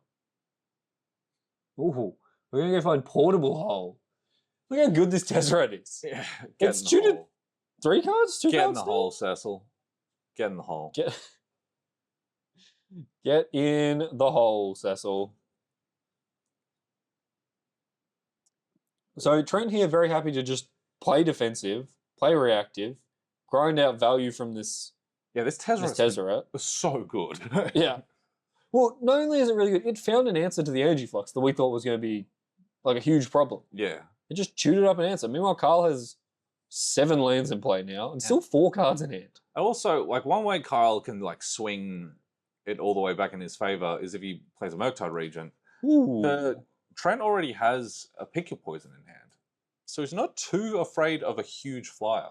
Ooh. We're going to go find portable hole. Look how good this Tezzeret is. Yeah. It's shooted 3 cards? 2 cards? Get in the hole, Cecil. Get in the hole. Get in the hole, Cecil. So Trent here very happy to just play defensive, play reactive, grind out value from this. Yeah, this Tezzeret was so good. Yeah. Well, not only is it really good, it found an answer to the energy flux that we thought was going to be like a huge problem. Yeah. It just chewed it up and answered. Meanwhile, Kyle has 7 lands in play now and still 4 cards in hand. Also, like one way Kyle can like swing it all the way back in his favor is if he plays a Murktide Regent. Trent already has a Pick Your Poison in hand. So he's not too afraid of a huge flyer.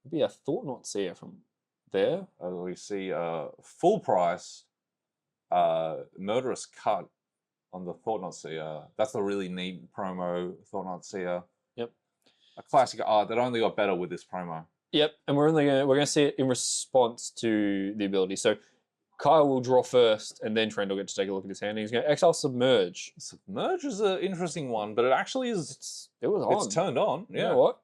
It'd be a Thought Knot Seer from there. We see full price Murderous Cut on the Thought Knot Seer. That's a really neat promo, Thought Knot Seer. Yep. A classic art that only got better with this promo. Yep, and we're gonna see it in response to the ability. So Kyle will draw first, and then Trent will get to take a look at his hand. And he's going to exile Submerge. Submerge is an interesting one, but it actually is. It's turned on. Yeah. You know what?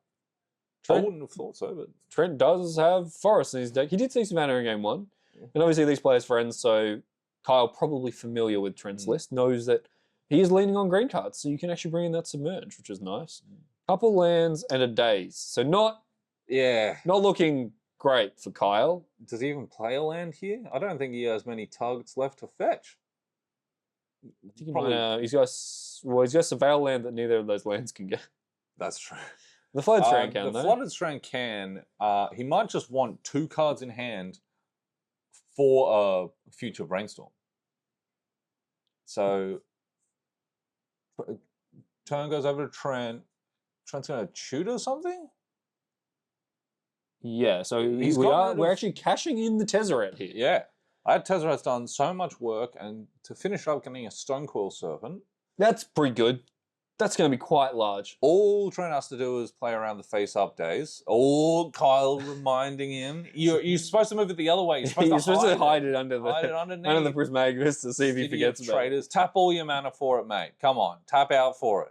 I wouldn't have thought so, but Trent does have Forest in his deck. He did see some mana in game 1, and obviously these players friends. So Kyle, probably familiar with Trent's list, knows that he is leaning on green cards, so you can actually bring in that Submerge, which is nice. Couple lands and a Daze, so not looking great for Kyle. Does he even play a land here? I don't think he has many targets left to fetch. I think he might, he's got Surveil land that neither of those lands can get. That's true. The Flooded Strand can, though. The Flooded Strand can. He might just want 2 cards in hand for a future Brainstorm. So, turn goes over to Trent. Trent's going to shoot or something? Yeah, so we're actually cashing in the Tezzeret here. Yeah. I had Tezzeret's done so much work, and to finish up getting a Stonecoil Serpent. That's pretty good. That's going to be quite large. All Trent has to do is play around the face-up days. Kyle reminding him. You're supposed to move it the other way. You're supposed to hide it under the Prismagus to see if he forgets about it. Tap all your mana for it, mate. Come on. Tap out for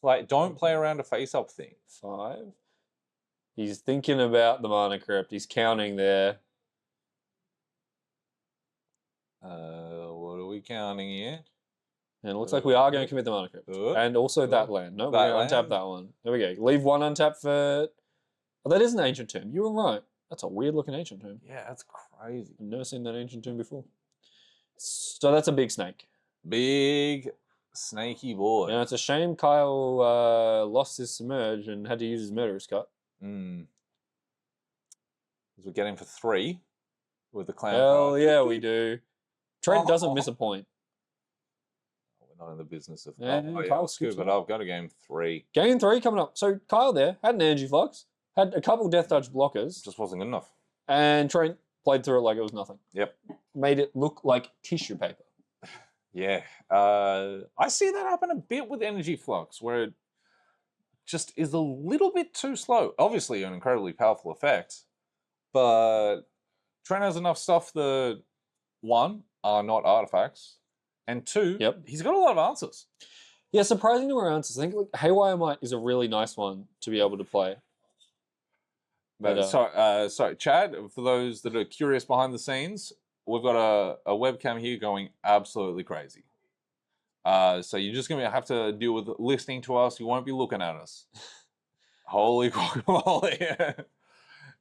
it. Don't play around a face-up thing. 5. He's thinking about the Mana Crypt. He's counting there. What are we counting here? And it looks like we are going to commit the Mana Crypt. And also that land. No, we're going to untap that one. There we go. Leave 1 untapped for... Oh, that is an Ancient Tomb. You were right. That's a weird-looking Ancient Tomb. Yeah, that's crazy. I've never seen that Ancient Tomb before. So that's a big snake. Big snaky boy. Yeah, it's a shame Kyle lost his Submerge and had to use his Murderous Cut. Because we're getting for 3 with the clan. Hell yeah, we do. Trent doesn't miss a point. We're not in the business of Kyle's good, but I've got a game 3. Game 3 coming up. So Kyle there had an energy flux, had a couple Death Touch blockers. Just wasn't good enough. And Trent played through it like it was nothing. Yep. Made it look like tissue paper. Yeah. I see that happen a bit with energy flux, where it just is a little bit too slow. Obviously an incredibly powerful effect, but Trent has enough stuff that, 1, are not artifacts, and 2, he's got a lot of answers. Yeah, surprising number of answers. I think Haywire Might is a really nice one to be able to play. But, sorry, Chad, for those that are curious behind the scenes, we've got a webcam here going absolutely crazy. So you're just going to have to deal with listening to us. You won't be looking at us. Holy guacamole.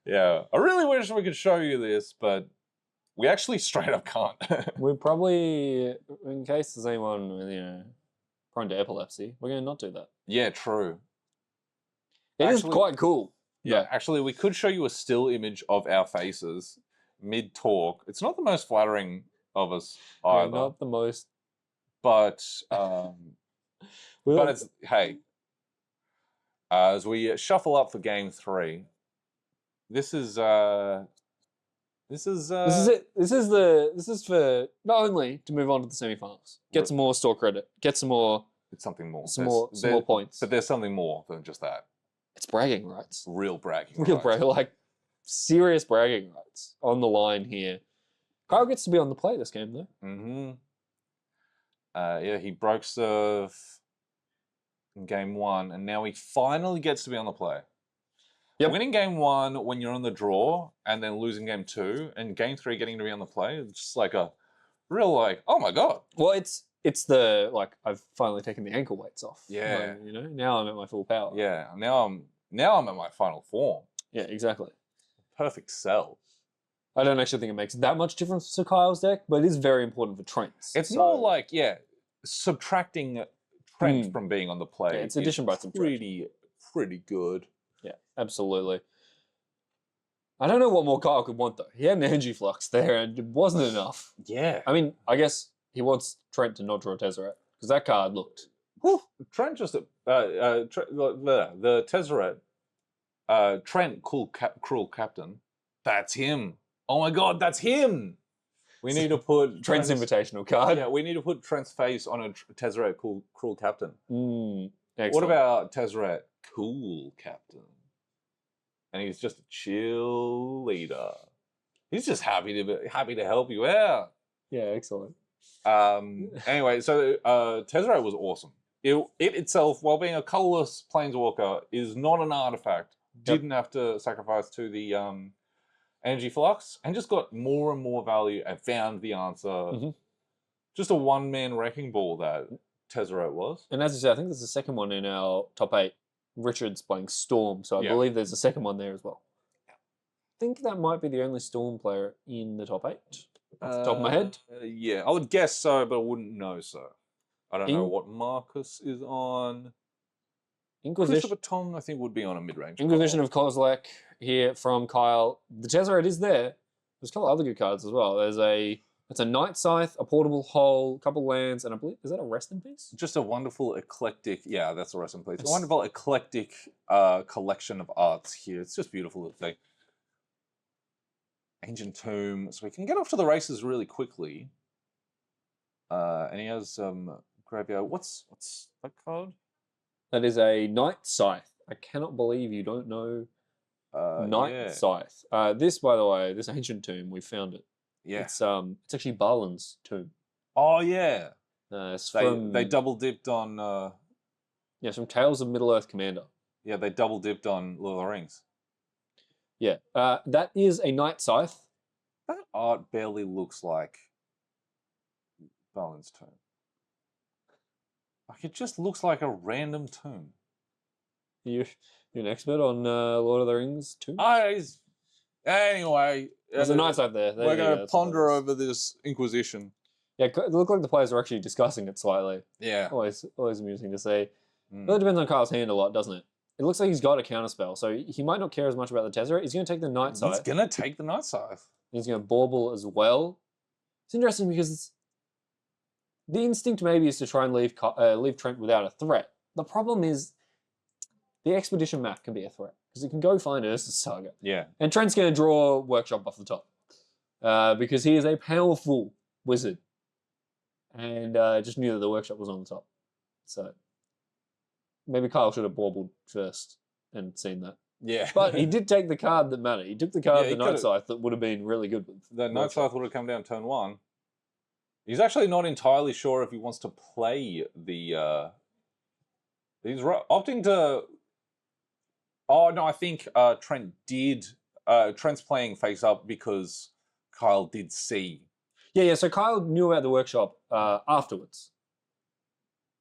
Yeah. I really wish we could show you this, but we actually straight up can't. We're probably, in case there's anyone with, prone to epilepsy, we're going to not do that. Yeah, true. It is quite cool. Yeah, actually, we could show you a still image of our faces mid-talk. It's not the most flattering of us either. Not the most. But, it's, hey, as we shuffle up for game 3, this is it. This is for not only to move on to the semi-finals, get some more store credit, get some more. It's something more. Some more points. But there's something more than just that. It's bragging rights. Real bragging rights. Like serious bragging rights on the line here. Kyle gets to be on the play this game, though. Mm-hmm. Yeah, he broke serve in game 1, and now he finally gets to be on the play. Yep. Winning game 1 when you're on the draw, and then losing game 2, and game 3 getting to be on the play, it's just like a real oh my god. Well, it's the I've finally taken the ankle weights off. Yeah. Now I'm at my full power. Yeah. Now I'm at my final form. Yeah, exactly. Perfect sell. I don't actually think it makes that much difference to Kyle's deck, but it is very important for Trent's. It's more subtracting Trent from being on the play. Yeah, it's addition by subtraction. Pretty good. Yeah, absolutely. I don't know what more Kyle could want, though. He had an energy flux there, and it wasn't enough. Yeah. I mean, I guess he wants Trent to not draw Tezzeret, because that card looked... Whew. Trent just... the Tezzeret, Trent, Cruel Captain, that's him. Oh my god, that's him! We need to put... Trent's invitational card. Yeah, we need to put Trent's face on a Tezzeret Cruel Captain. Excellent. What about Tezzeret Cool Captain? And he's just a chill leader. He's just happy to help you out. Yeah, excellent. Anyway, so Tezzeret was awesome. It itself, while being a colorless planeswalker, is not an artifact. Didn't have to sacrifice to the energy flux, and just got more and more value and found the answer. Just a one-man wrecking ball that Tezzeret was. And as you said, I think there's a second one in our top 8. Richard's playing Storm, so I believe there's a second one there as well. I think that might be the only Storm player in the top 8, off the top of my head. Yeah, I would guess so, but I wouldn't know so. I don't know what Marcus is on. Christopher Tong, I think, would be on a mid-range. Inquisition of Kozilek here from Kyle. The Tezzeret is there. There's a couple other good cards as well. It's a Night Scythe, a Portable Hull, a couple lands, and I believe, is that a Rest in Peace? Just a wonderful eclectic, yeah, that's a Rest in Peace. A wonderful eclectic collection of arts here. It's just beautiful to think. Ancient Tomb, so we can get off to the races really quickly. And he has graveyard. What's that card? That is a Night Scythe. I cannot believe you don't know Night Scythe. This, by the way, this Ancient Tomb, we found it. Yeah. It's actually Balin's tomb. Oh yeah. They double dipped on it's from Tales of Middle-earth Commander. Yeah, they double dipped on Lord of the Rings. Yeah. That is a Night Scythe. That art barely looks like Balin's tomb. Like it just looks like a random tomb. You're an expert on Lord of the Rings tomb? Anyway, there's a Night Scythe there. We're going to ponder over this Inquisition. Yeah, it looked like the players were actually discussing it slightly. Yeah. Always amusing to see. Really depends on Kyle's hand a lot, doesn't it? It looks like he's got a counterspell, so he might not care as much about the Tezzeret. He's going to take the Night Scythe. He's going to take the Night Scythe. He's going to Bauble as well. It's interesting because the instinct maybe is to try and leave Trent without a threat. The problem is the Expedition map can be a threat because it can go find Ursa's Saga. Yeah. And Trent's going to draw Workshop off the top because he is a powerful wizard and just knew that the Workshop was on the top. So maybe Kyle should have baubled first and seen that. Yeah. But he did take the card that mattered. He took the card, the Night Scythe, that would have been really good with. The Night Scythe would have come down turn 1. He's actually not entirely sure if he wants to play the... he's opting to... Oh, no, I think Trent did... Trent's playing face up because Kyle did see Yeah. So Kyle knew about the workshop afterwards.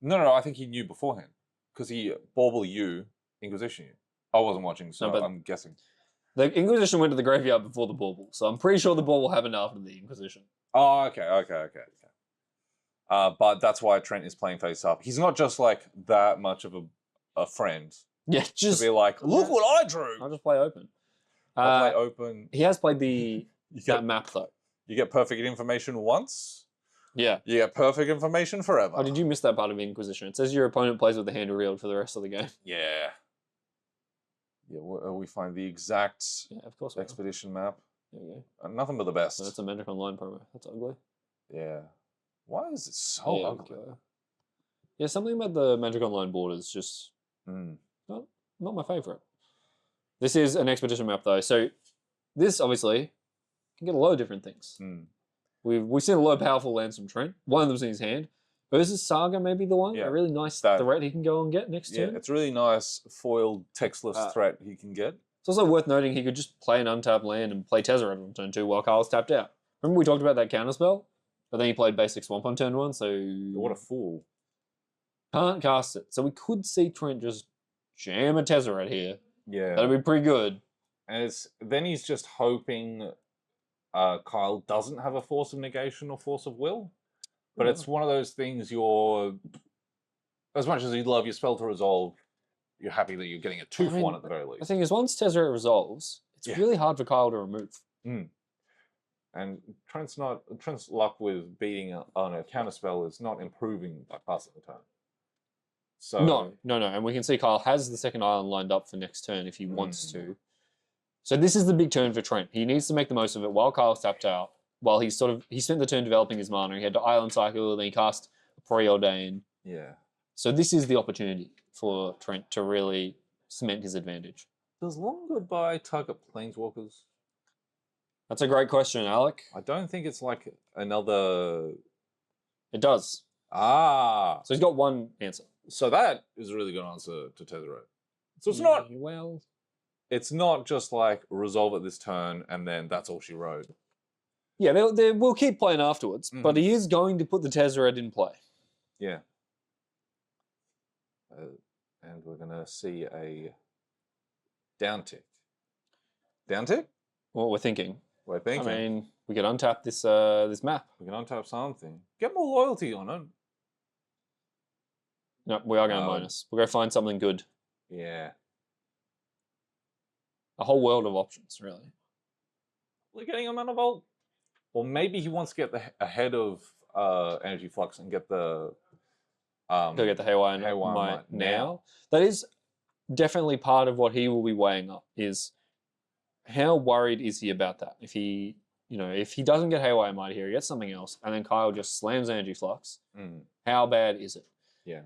No, I think he knew beforehand because he bauble you, Inquisition you. I wasn't watching, so but I'm guessing. the Inquisition went to the graveyard before the bauble, so I'm pretty sure the bauble happened after the Inquisition. Oh, okay. But that's why Trent is playing face up. He's not just like that much of a friend Yeah, just to be like, look what I drew. I'll just play open. I'll play open. He has played that map though. You get perfect information once. Yeah. You get perfect information forever. Oh, did you miss that part of Inquisition? It says your opponent plays with the hand revealed for the rest of the game. Yeah. Yeah, we find the exact of course expedition map. There you go. Nothing but the best. So that's a Magic Online promo. That's ugly. Yeah. Why is it so ugly? Yeah, something about the Magic Online board is just not my favourite. This is an expedition map though, so this obviously can get a lot of different things. We've seen a lot of powerful lands from Trent. One of them's in his hand. Versus Saga, maybe the one. Yeah, a really nice threat he can go and get next turn. Yeah, it's a really nice foiled textless threat he can get. It's also worth noting he could just play an untapped land and play Tezzeret on turn 2 while Kyle's tapped out. Remember we talked about that counterspell? But then he played basic Swamp on turn 1, so... What a fool. Can't cast it. So we could see Trent just jam a Tezzeret here. Yeah. That'd be pretty good. And then he's just hoping Kyle doesn't have a Force of Negation or Force of Will. But it's one of those things as much as you'd love your spell to resolve, you're happy that you're getting a 2 for 1 at the very least. The thing is, once Tezzeret resolves, it's really hard for Kyle to remove. And Trent's luck with beating on a counterspell is not improving by passing the turn. So No. And we can see Kyle has the second island lined up for next turn if he wants to. So this is the big turn for Trent. He needs to make the most of it while Kyle's tapped out. While he spent the turn developing his mana. He had to Island Cycle, then he cast a Preordain. Yeah. So this is the opportunity for Trent to really cement his advantage. Does Long Goodbye target Planeswalkers? That's a great question, Alec. I don't think it's like another... It does. Ah. So he's got one answer. So that is a really good answer to Tezzeret. So it's not... Well... It's not just like resolve at this turn and then that's all she wrote. Yeah, we'll keep playing afterwards, but he is going to put the Tezzeret in play. Yeah. And we're going to see a downtick. Downtick? What we're thinking. We're thinking. I mean, we can untap this this map. We can untap something. Get more loyalty on it. No, we are going to minus. We'll go find something good. Yeah. A whole world of options, really. We're getting a Mana Vault. Or maybe he wants to get ahead of Energy Flux and get the... Go get the Haywire Might now. That is definitely part of what he will be weighing up, is how worried is he about that? If he doesn't get Haywire Might here, he gets something else, and then Kyle just slams Energy Flux, how bad is it? Yeah.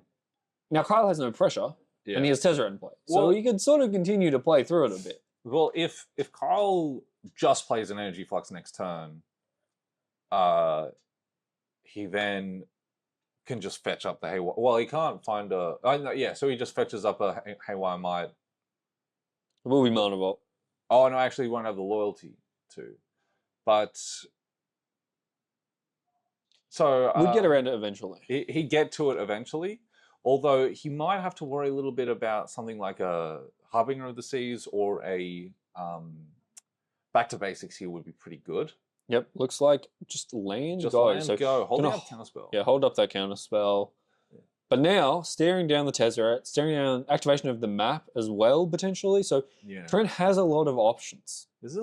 Now, Kyle has no pressure, and he has Tezzeret in play. So he can sort of continue to play through it a bit. Well, if Kyle just plays an Energy Flux next turn, he then can just fetch up the Haywire. Well, he can't find a... so he just fetches up a Haywire Might. It will be Mana Vault. Oh, no, actually, he won't have the loyalty to. But... So... We'd get around it eventually. He'd get to it eventually, although he might have to worry a little bit about something like a Harbinger of the Seas or a... Back to Basics here would be pretty good. Yep, looks like just land just go. Land go. Hold up counterspell. Yeah, hold up that counterspell. Yeah. But now, staring down the Tezzeret, staring down activation of the map as well, potentially. So Trent has a lot of options. This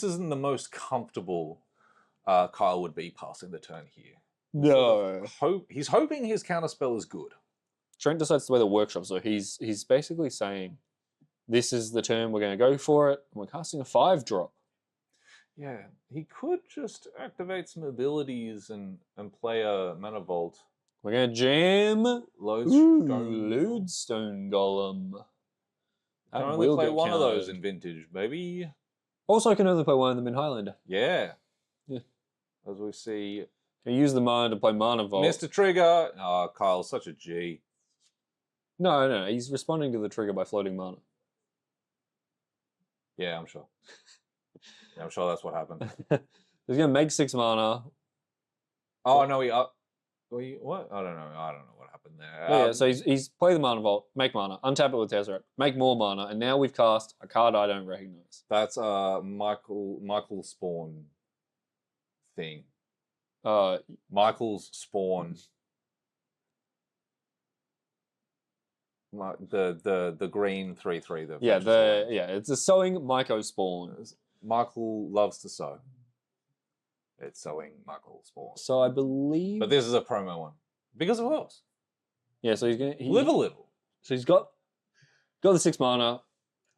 isn't the most comfortable Kyle would be passing the turn here. No. He's hoping his counterspell is good. Trent decides to play the workshop, so he's basically saying, this is the turn, we're going to go for it, and we're casting a 5-drop. Yeah, he could just activate some abilities and play a Mana Vault. We're going to jam Lodestone Golem. I can only play one of those in Vintage, baby. Also, I can only play one of them in Highlander. Yeah. As we see... Can use the mana to play Mana Vault. Mr. Trigger! Oh, Kyle's such a G. No, he's responding to the trigger by floating mana. Yeah, I'm sure. Yeah, I'm sure that's what happened. He's going to make 6 mana. Oh, no, what? I don't know what happened there. Yeah, so he's play the Mana Vault, make mana, untap it with Tezzeret, make more mana, and now we've cast a card I don't recognize. That's Michael Spawn thing. Michael's Spawn. The green 3/3. It's a sowing Myco Spawn. Michael loves to sow. It's sowing Michael Spawn. So I believe, but this is a promo one because of course. Yeah, so he's gonna live a little. So he's got the 6 mana.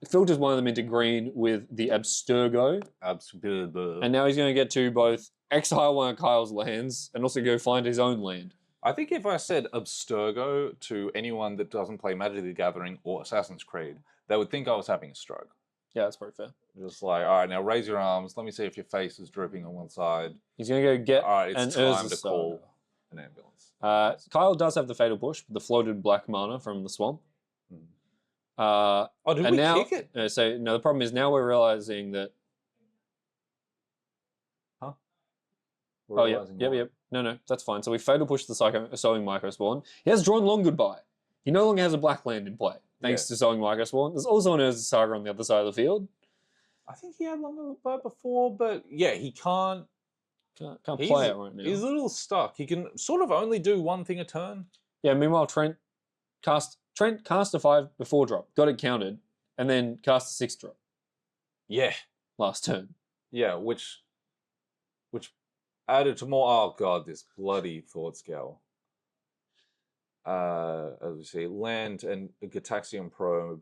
Filters one of them into green with the Abstergo. And now he's going to get to both exile one of Kyle's lands and also go find his own land. I think if I said Abstergo to anyone that doesn't play Magic the Gathering or Assassin's Creed, they would think I was having a stroke. Yeah, that's pretty fair. Just like, all right, now raise your arms. Let me see if your face is drooping on one side. He's going to go get all right, it's time to call an ambulance. Kyle does have the Fatal Push, the floated black mana from the swamp. Did we kick it? So no, the problem is now we're realizing that. Huh? Yep. No, that's fine. So we Fatal Push the Sowing Micro Spawn. He has drawn Long Goodbye. He no longer has a black land in play, thanks to Sowing Micro Spawn. There's also an Urza Saga on the other side of the field. I think he had Long Goodbye before, but yeah, he can't play it right now. He's a little stuck. He can sort of only do one thing a turn. Yeah, meanwhile, Trent cast a 5 before drop, got it counted, and then cast a 6 drop. Yeah. Last turn. Yeah, which added to more. Oh god, this bloody Thought Scour. As we see, land and Gitaxian Promo,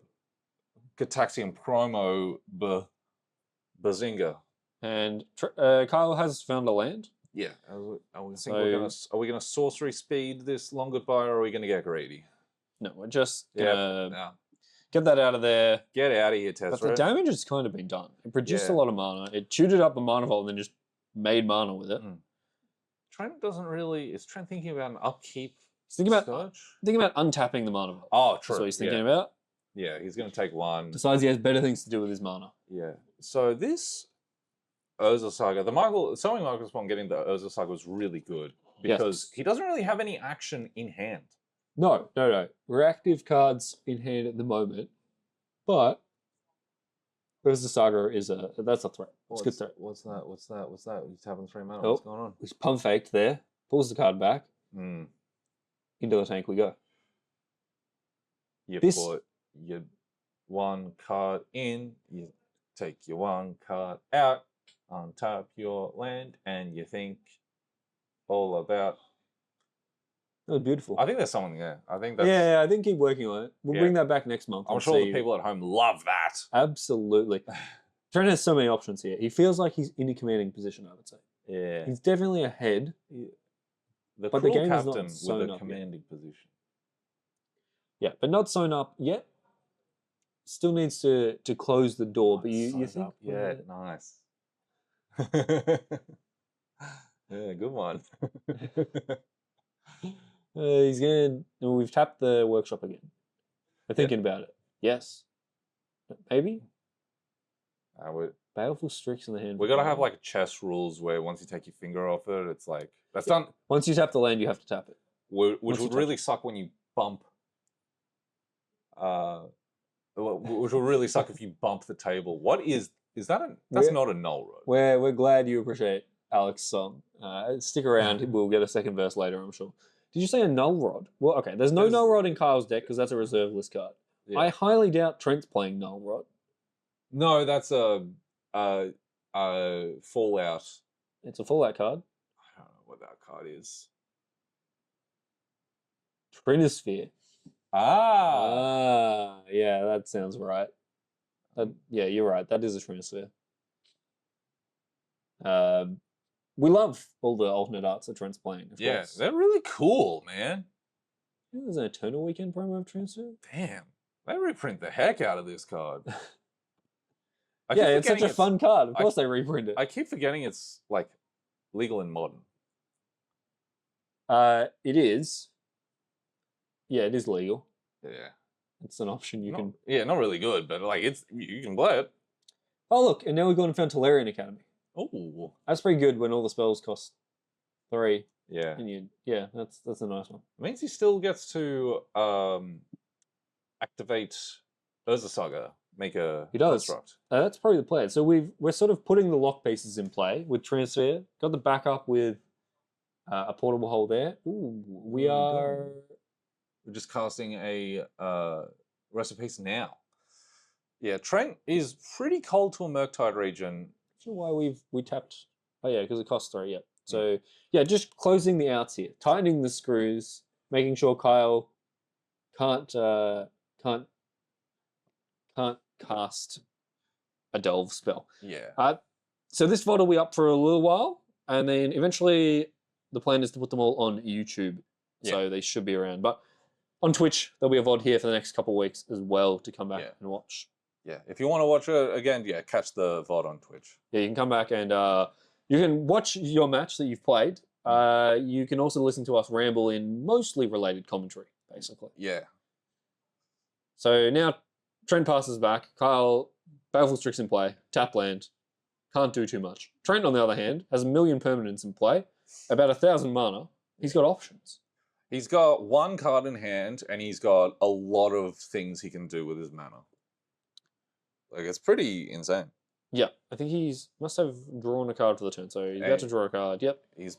Bazinga. And Kyle has found a land. Yeah. Are we gonna sorcery speed this Long Goodbye, or are we gonna get greedy? No, we're just gonna get that out of there. Get out of here, Tezzeret. But the damage has kind of been done. It produced a lot of mana. It tutored up a mana vault and then just made mana with it. Trent doesn't really. Is Trent thinking about an upkeep? He's thinking about untapping the mana vault. Oh, true. That's what he's thinking about. Yeah, he's going to take one. Besides, he has better things to do with his mana. Yeah. So this Urza Saga, Sowing Micro Spawn getting the Urza Saga was really good because he doesn't really have any action in hand. No. Reactive cards in hand at the moment, but Urza Saga that's a threat. It's a good threat. What's that? He's having 3 mana. What's going on? He's pump faked there. Pulls the card back. Into the tank we go. You put your 1 card in, you take your 1 card out, untap your land, and you think all about. That was beautiful. I think there's something there. I think that's. Yeah, I think keep working on it. We'll bring that back next month. I'm sure the people at home love that. Absolutely. Trent has so many options here. He feels like he's in a commanding position, I would say. Yeah. He's definitely ahead. But the game captain with a commanding position. Yeah, but not sewn up yet. Still needs to close the door. But you think? Yeah, nice. Yeah, good one. He's gonna. We've tapped the workshop again. We're thinking about it. Yes. Maybe. Baleful Strix in the hand. We gotta have like chess rules where once you take your finger off it, it's like that's done. Once you tap the land, you have to tap it. Which would really suck when you bump. Which will really suck if you bump the table. What is that? That's not a null rod. We're glad you appreciate Alex's song. Stick around. We'll get a second verse later, I'm sure. Did you say a null rod? Well, okay. There's no null rod in Kyle's deck because that's a reserve list card. Yeah. I highly doubt Trent's playing null rod. No, that's a Fallout. It's a Fallout card. I don't know what that card is. Trinisphere. Yeah, that sounds right. Yeah, you're right. That is a Trinisphere. We love all the alternate arts that Trent's playing. Of course. They're really cool, man. There's an Eternal Weekend promo of Trinisphere. Damn, they reprint the heck out of this card. Yeah, it's such a fun card. Of course they reprint it. I keep forgetting it's like legal in Modern. It is. Yeah, it is legal. Yeah. It's an option you can... Yeah, not really good, but like you can play it. Oh, look, and now we've gone and found Tolarian Academy. Oh, That's pretty good when all the spells cost 3. yeah. And yeah, that's a nice one. It means he still gets to activate Urza Saga, make a He does. construct. That's probably the plan. So we're sort of putting the lock pieces in play with transfer. Got the backup with a portable hole there. Ooh, we are. We're just casting a rest of peace now. Yeah, Trent is pretty cold to a Murktide region. I don't know why we tapped. Oh yeah, because it costs 3. Yeah. So yeah, just closing the outs here, tightening the screws, making sure Kyle can't cast a delve spell. Yeah. So this VOD will be up for a little while, and then eventually the plan is to put them all on YouTube. Yeah. So they should be around. But on Twitch, there'll be a VOD here for the next couple of weeks as well to come back and watch. Yeah. If you want to watch it again, catch the VOD on Twitch. Yeah, you can come back and you can watch your match that you've played. You can also listen to us ramble in mostly related commentary, basically. Yeah. So now Trent passes back. Kyle, Baleful Strix in play, tap land. Can't do too much. Trent, on the other hand, has 1 million permanents in play, about 1,000 mana. He's got options. He's got 1 card in hand, and he's got a lot of things he can do with his mana. Like, it's pretty insane. Yeah, I think he's must have drawn a card for the turn, so he's about to draw a card. Yep. He's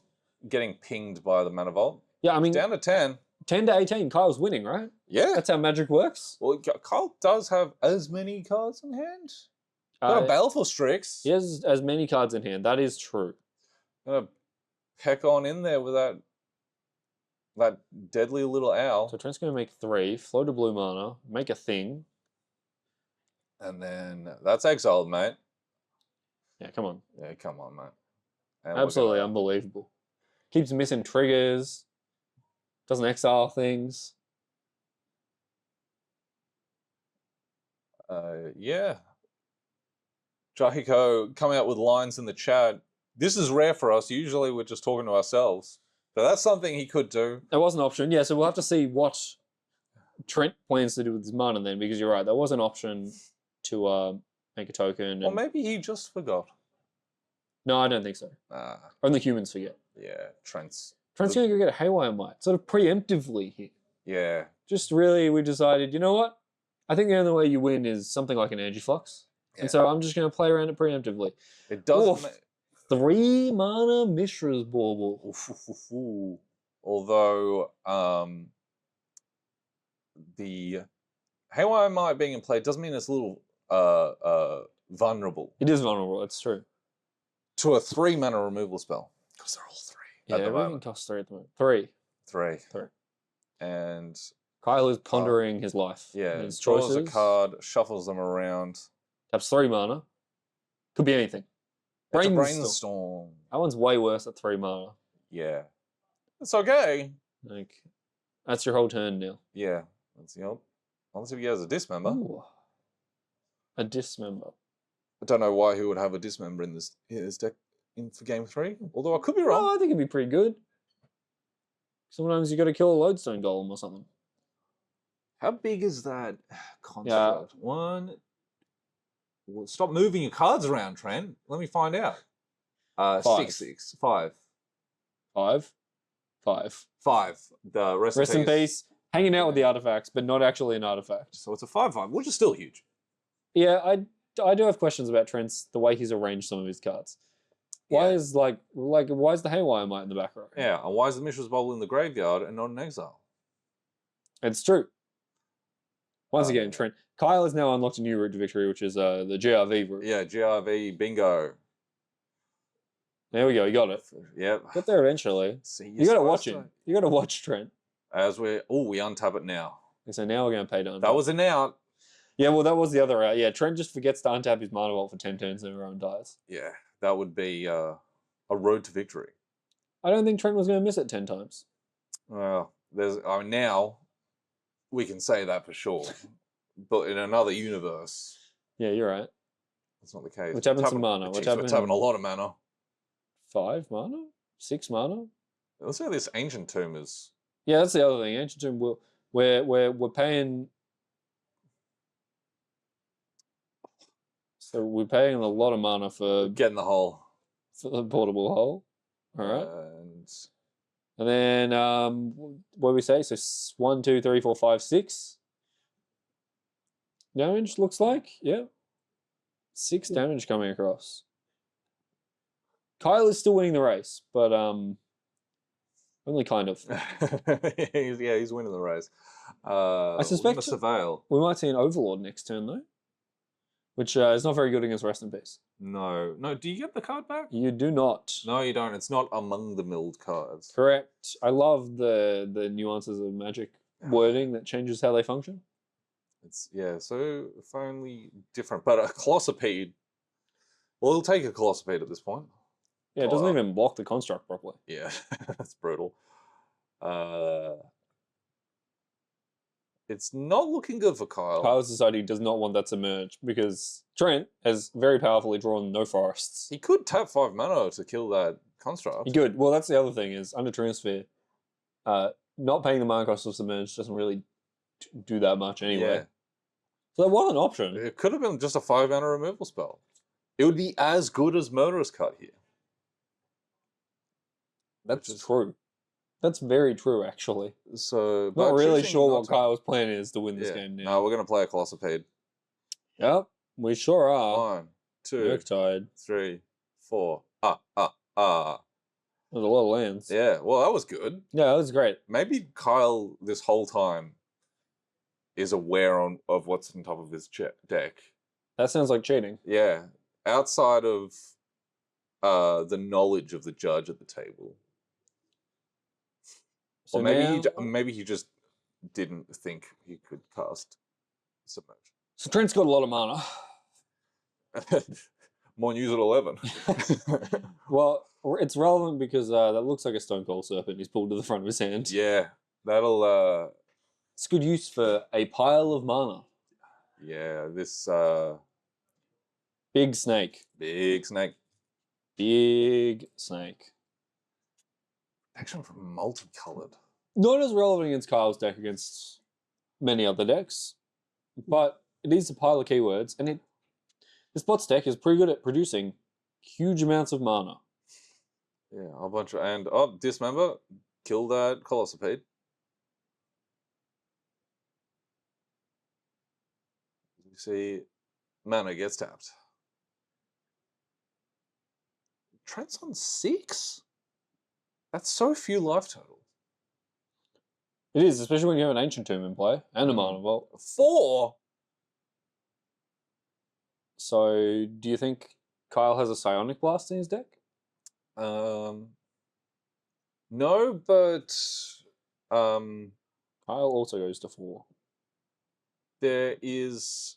getting pinged by the Mana Vault. Yeah, I mean... Down to 10. 10 to 18, Kyle's winning, right? Yeah. That's how Magic works. Well, Kyle does have as many cards in hand. Got a Baleful Strix. He has as many cards in hand. That is true. Gonna peck on in there with that deadly little owl. So Trent's going to make 3, float a blue mana, make a thing. And then that's exiled, mate. Yeah, come on. Yeah, come on, mate. And absolutely unbelievable. Keeps missing triggers. Doesn't exile things. Yeah. Jahiko coming out with lines in the chat. This is rare for us. Usually we're just talking to ourselves. But that's something he could do. That was an option. Yeah, so we'll have to see what Trent plans to do with his mana then, because you're right. That was an option to make a token. Or maybe he just forgot. No, I don't think so. Only humans forget. Yeah, Trent's going to go get a Haywire Might, sort of preemptively here. Yeah. Just really, we decided, you know what? I think the only way you win is something like an Energy Flux. Yeah. And so I'm just going to play around it preemptively. It doesn't... 3 mana Mishra's Bauble. Although, the Haywire Might being in play doesn't mean it's a little vulnerable. It is vulnerable, it's true. To a 3 mana removal spell. Because they're all 3. Yeah, everything costs 3 at the moment. 3. 3. 3. And Kyle is pondering his life. Yeah, his draws choices. a card, shuffles them around. Taps 3 mana. Could be anything. Brainstorm. That one's way worse at 3 mana. Yeah. It's okay. Like, that's your whole turn now. Yeah. Let's see. Unless if he has a dismember. Ooh. A dismember. I don't know why he would have a dismember in his deck for game 3. Although I could be wrong. Oh, I think it'd be pretty good. Sometimes you got to kill a lodestone golem or something. How big is that construct? Yeah. 1. Well, stop moving your cards around, Trent. Let me find out. 5. 6. 5. 5. 5. 5. The rest in peace. Hanging out with the artifacts, but not actually an artifact. So it's a 5/5, which is still huge. Yeah, I do have questions about Trent's the way he's arranged some of his cards. Why is why is the Haywire Might in the back row? Yeah, and why is the Mishra's Bowl in the graveyard and not in exile? It's true. Once again, Trent. Kyle has now unlocked a new route to victory, which is the GRV route. Yeah, GRV bingo. There we go. You got it. Yep. Get there eventually. You got to watch it. You got to watch Trent. As we untap it now. And so now we're going to pay to untap. That was an out. Yeah, well, that was the other out. Yeah, Trent just forgets to untap his Mana Vault for 10 turns and everyone dies. Yeah, that would be a road to victory. I don't think Trent was going to miss it 10 times. Well, now we can say that for sure. But in another universe... Yeah, you're right. That's not the case. Which happens to mana? We're tapping a lot of mana. 5 mana? 6 mana? Let's say this Ancient Tomb is... Yeah, that's the other thing. Ancient Tomb, we're paying... So we're paying a lot of mana for... Getting the hole. for the portable hole. All right. And then, what do we say? So 1, 2, 3, 4, 5, 6 damage, looks like. Yeah. 6 damage coming across. Kyle is still winning the race, but only kind of. he's winning the race. I suspect Surveil. We might see an Overlord next turn, though, which is not very good against Rest in Peace. No. Do you get the card back? You do not. No, you don't. It's not among the milled cards. Correct. I love the nuances of Magic wording that changes how they function. It's so finally different. But a Colossopede, well, he'll take a Colossopede at this point. Yeah, it doesn't even block the construct properly. Yeah, that's brutal. It's not looking good for Kyle. Kyle's Society does not want that to merge because Trent has very powerfully drawn no forests. He could tap 5 mana to kill that construct. He could. Well, that's the other thing is under Transfer, not paying the mana cost of Submerge doesn't really do that much anyway. Yeah. So that was an option. It could have been just a 5 mana removal spell. It would be as good as Murderous Cut here. That's true. That's very true, actually. So, not really sure what Kyle's plan is to win this game now. No, we're going to play a Colossopede. Yep, we sure are. 1, 2, Murktide. 3, 4. There's a lot of lands. Yeah, well, that was good. Yeah, that was great. Maybe Kyle, this whole time, is aware of what's on top of his deck. That sounds like cheating. Yeah. Outside of the knowledge of the judge at the table. So or maybe he just didn't think he could cast Submerge. So Trent's got a lot of mana. More news at 11. Well, it's relevant because that looks like a Stone Cold Serpent he's pulled to the front of his hand. Yeah, that'll... It's good use for a pile of mana. Yeah, this... Big snake. Big snake. Big snake. Action from multicolored. Not as relevant against Kyle's deck against many other decks, but it is a pile of keywords, and this bot's deck is pretty good at producing huge amounts of mana. Yeah, a bunch of... And, Dismember. Kill that Colossopede. You see, mana gets tapped. Trent's on 6? That's so few life total. It is, especially when you have an Ancient Tomb in play and a Mana Vault. 4? So, do you think Kyle has a Psionic Blast in his deck? No, but... Kyle also goes to 4. There is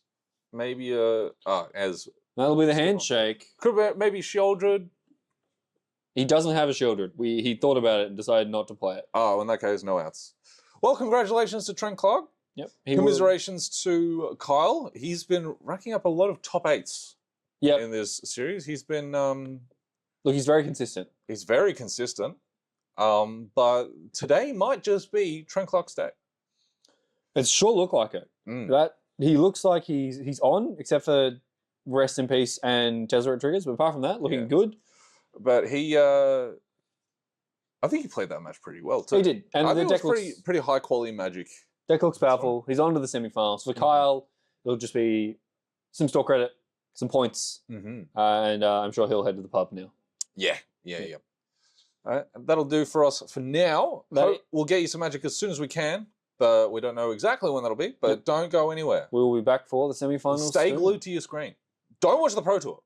maybe as... That'll be the handshake. Could be maybe Sheoldred. He doesn't have a Sheoldred. He thought about it and decided not to play it. Oh, in that case, no outs. Well, congratulations to Trent Clarke. Yep. Commiserations to Kyle. He's been racking up a lot of top 8s in this series. He's been... Look, he's very consistent. He's very consistent. But today might just be Trent Clarke's day. It sure looked like it. That he looks like he's on, except for Rest in Peace and Tezzeret triggers. But apart from that, looking good. But he, I think he played that match pretty well too. He did, and I the think deck it was pretty high quality Magic. Deck looks powerful. He's on to the semifinals. For Kyle, it'll just be some store credit, some points, and I'm sure he'll head to the pub now. Yeah. All right, that'll do for us for now. We'll get you some Magic as soon as we can, but we don't know exactly when that'll be. But don't go anywhere. We will be back for the semifinals. Stay glued to your screen. Don't watch the Pro Tour.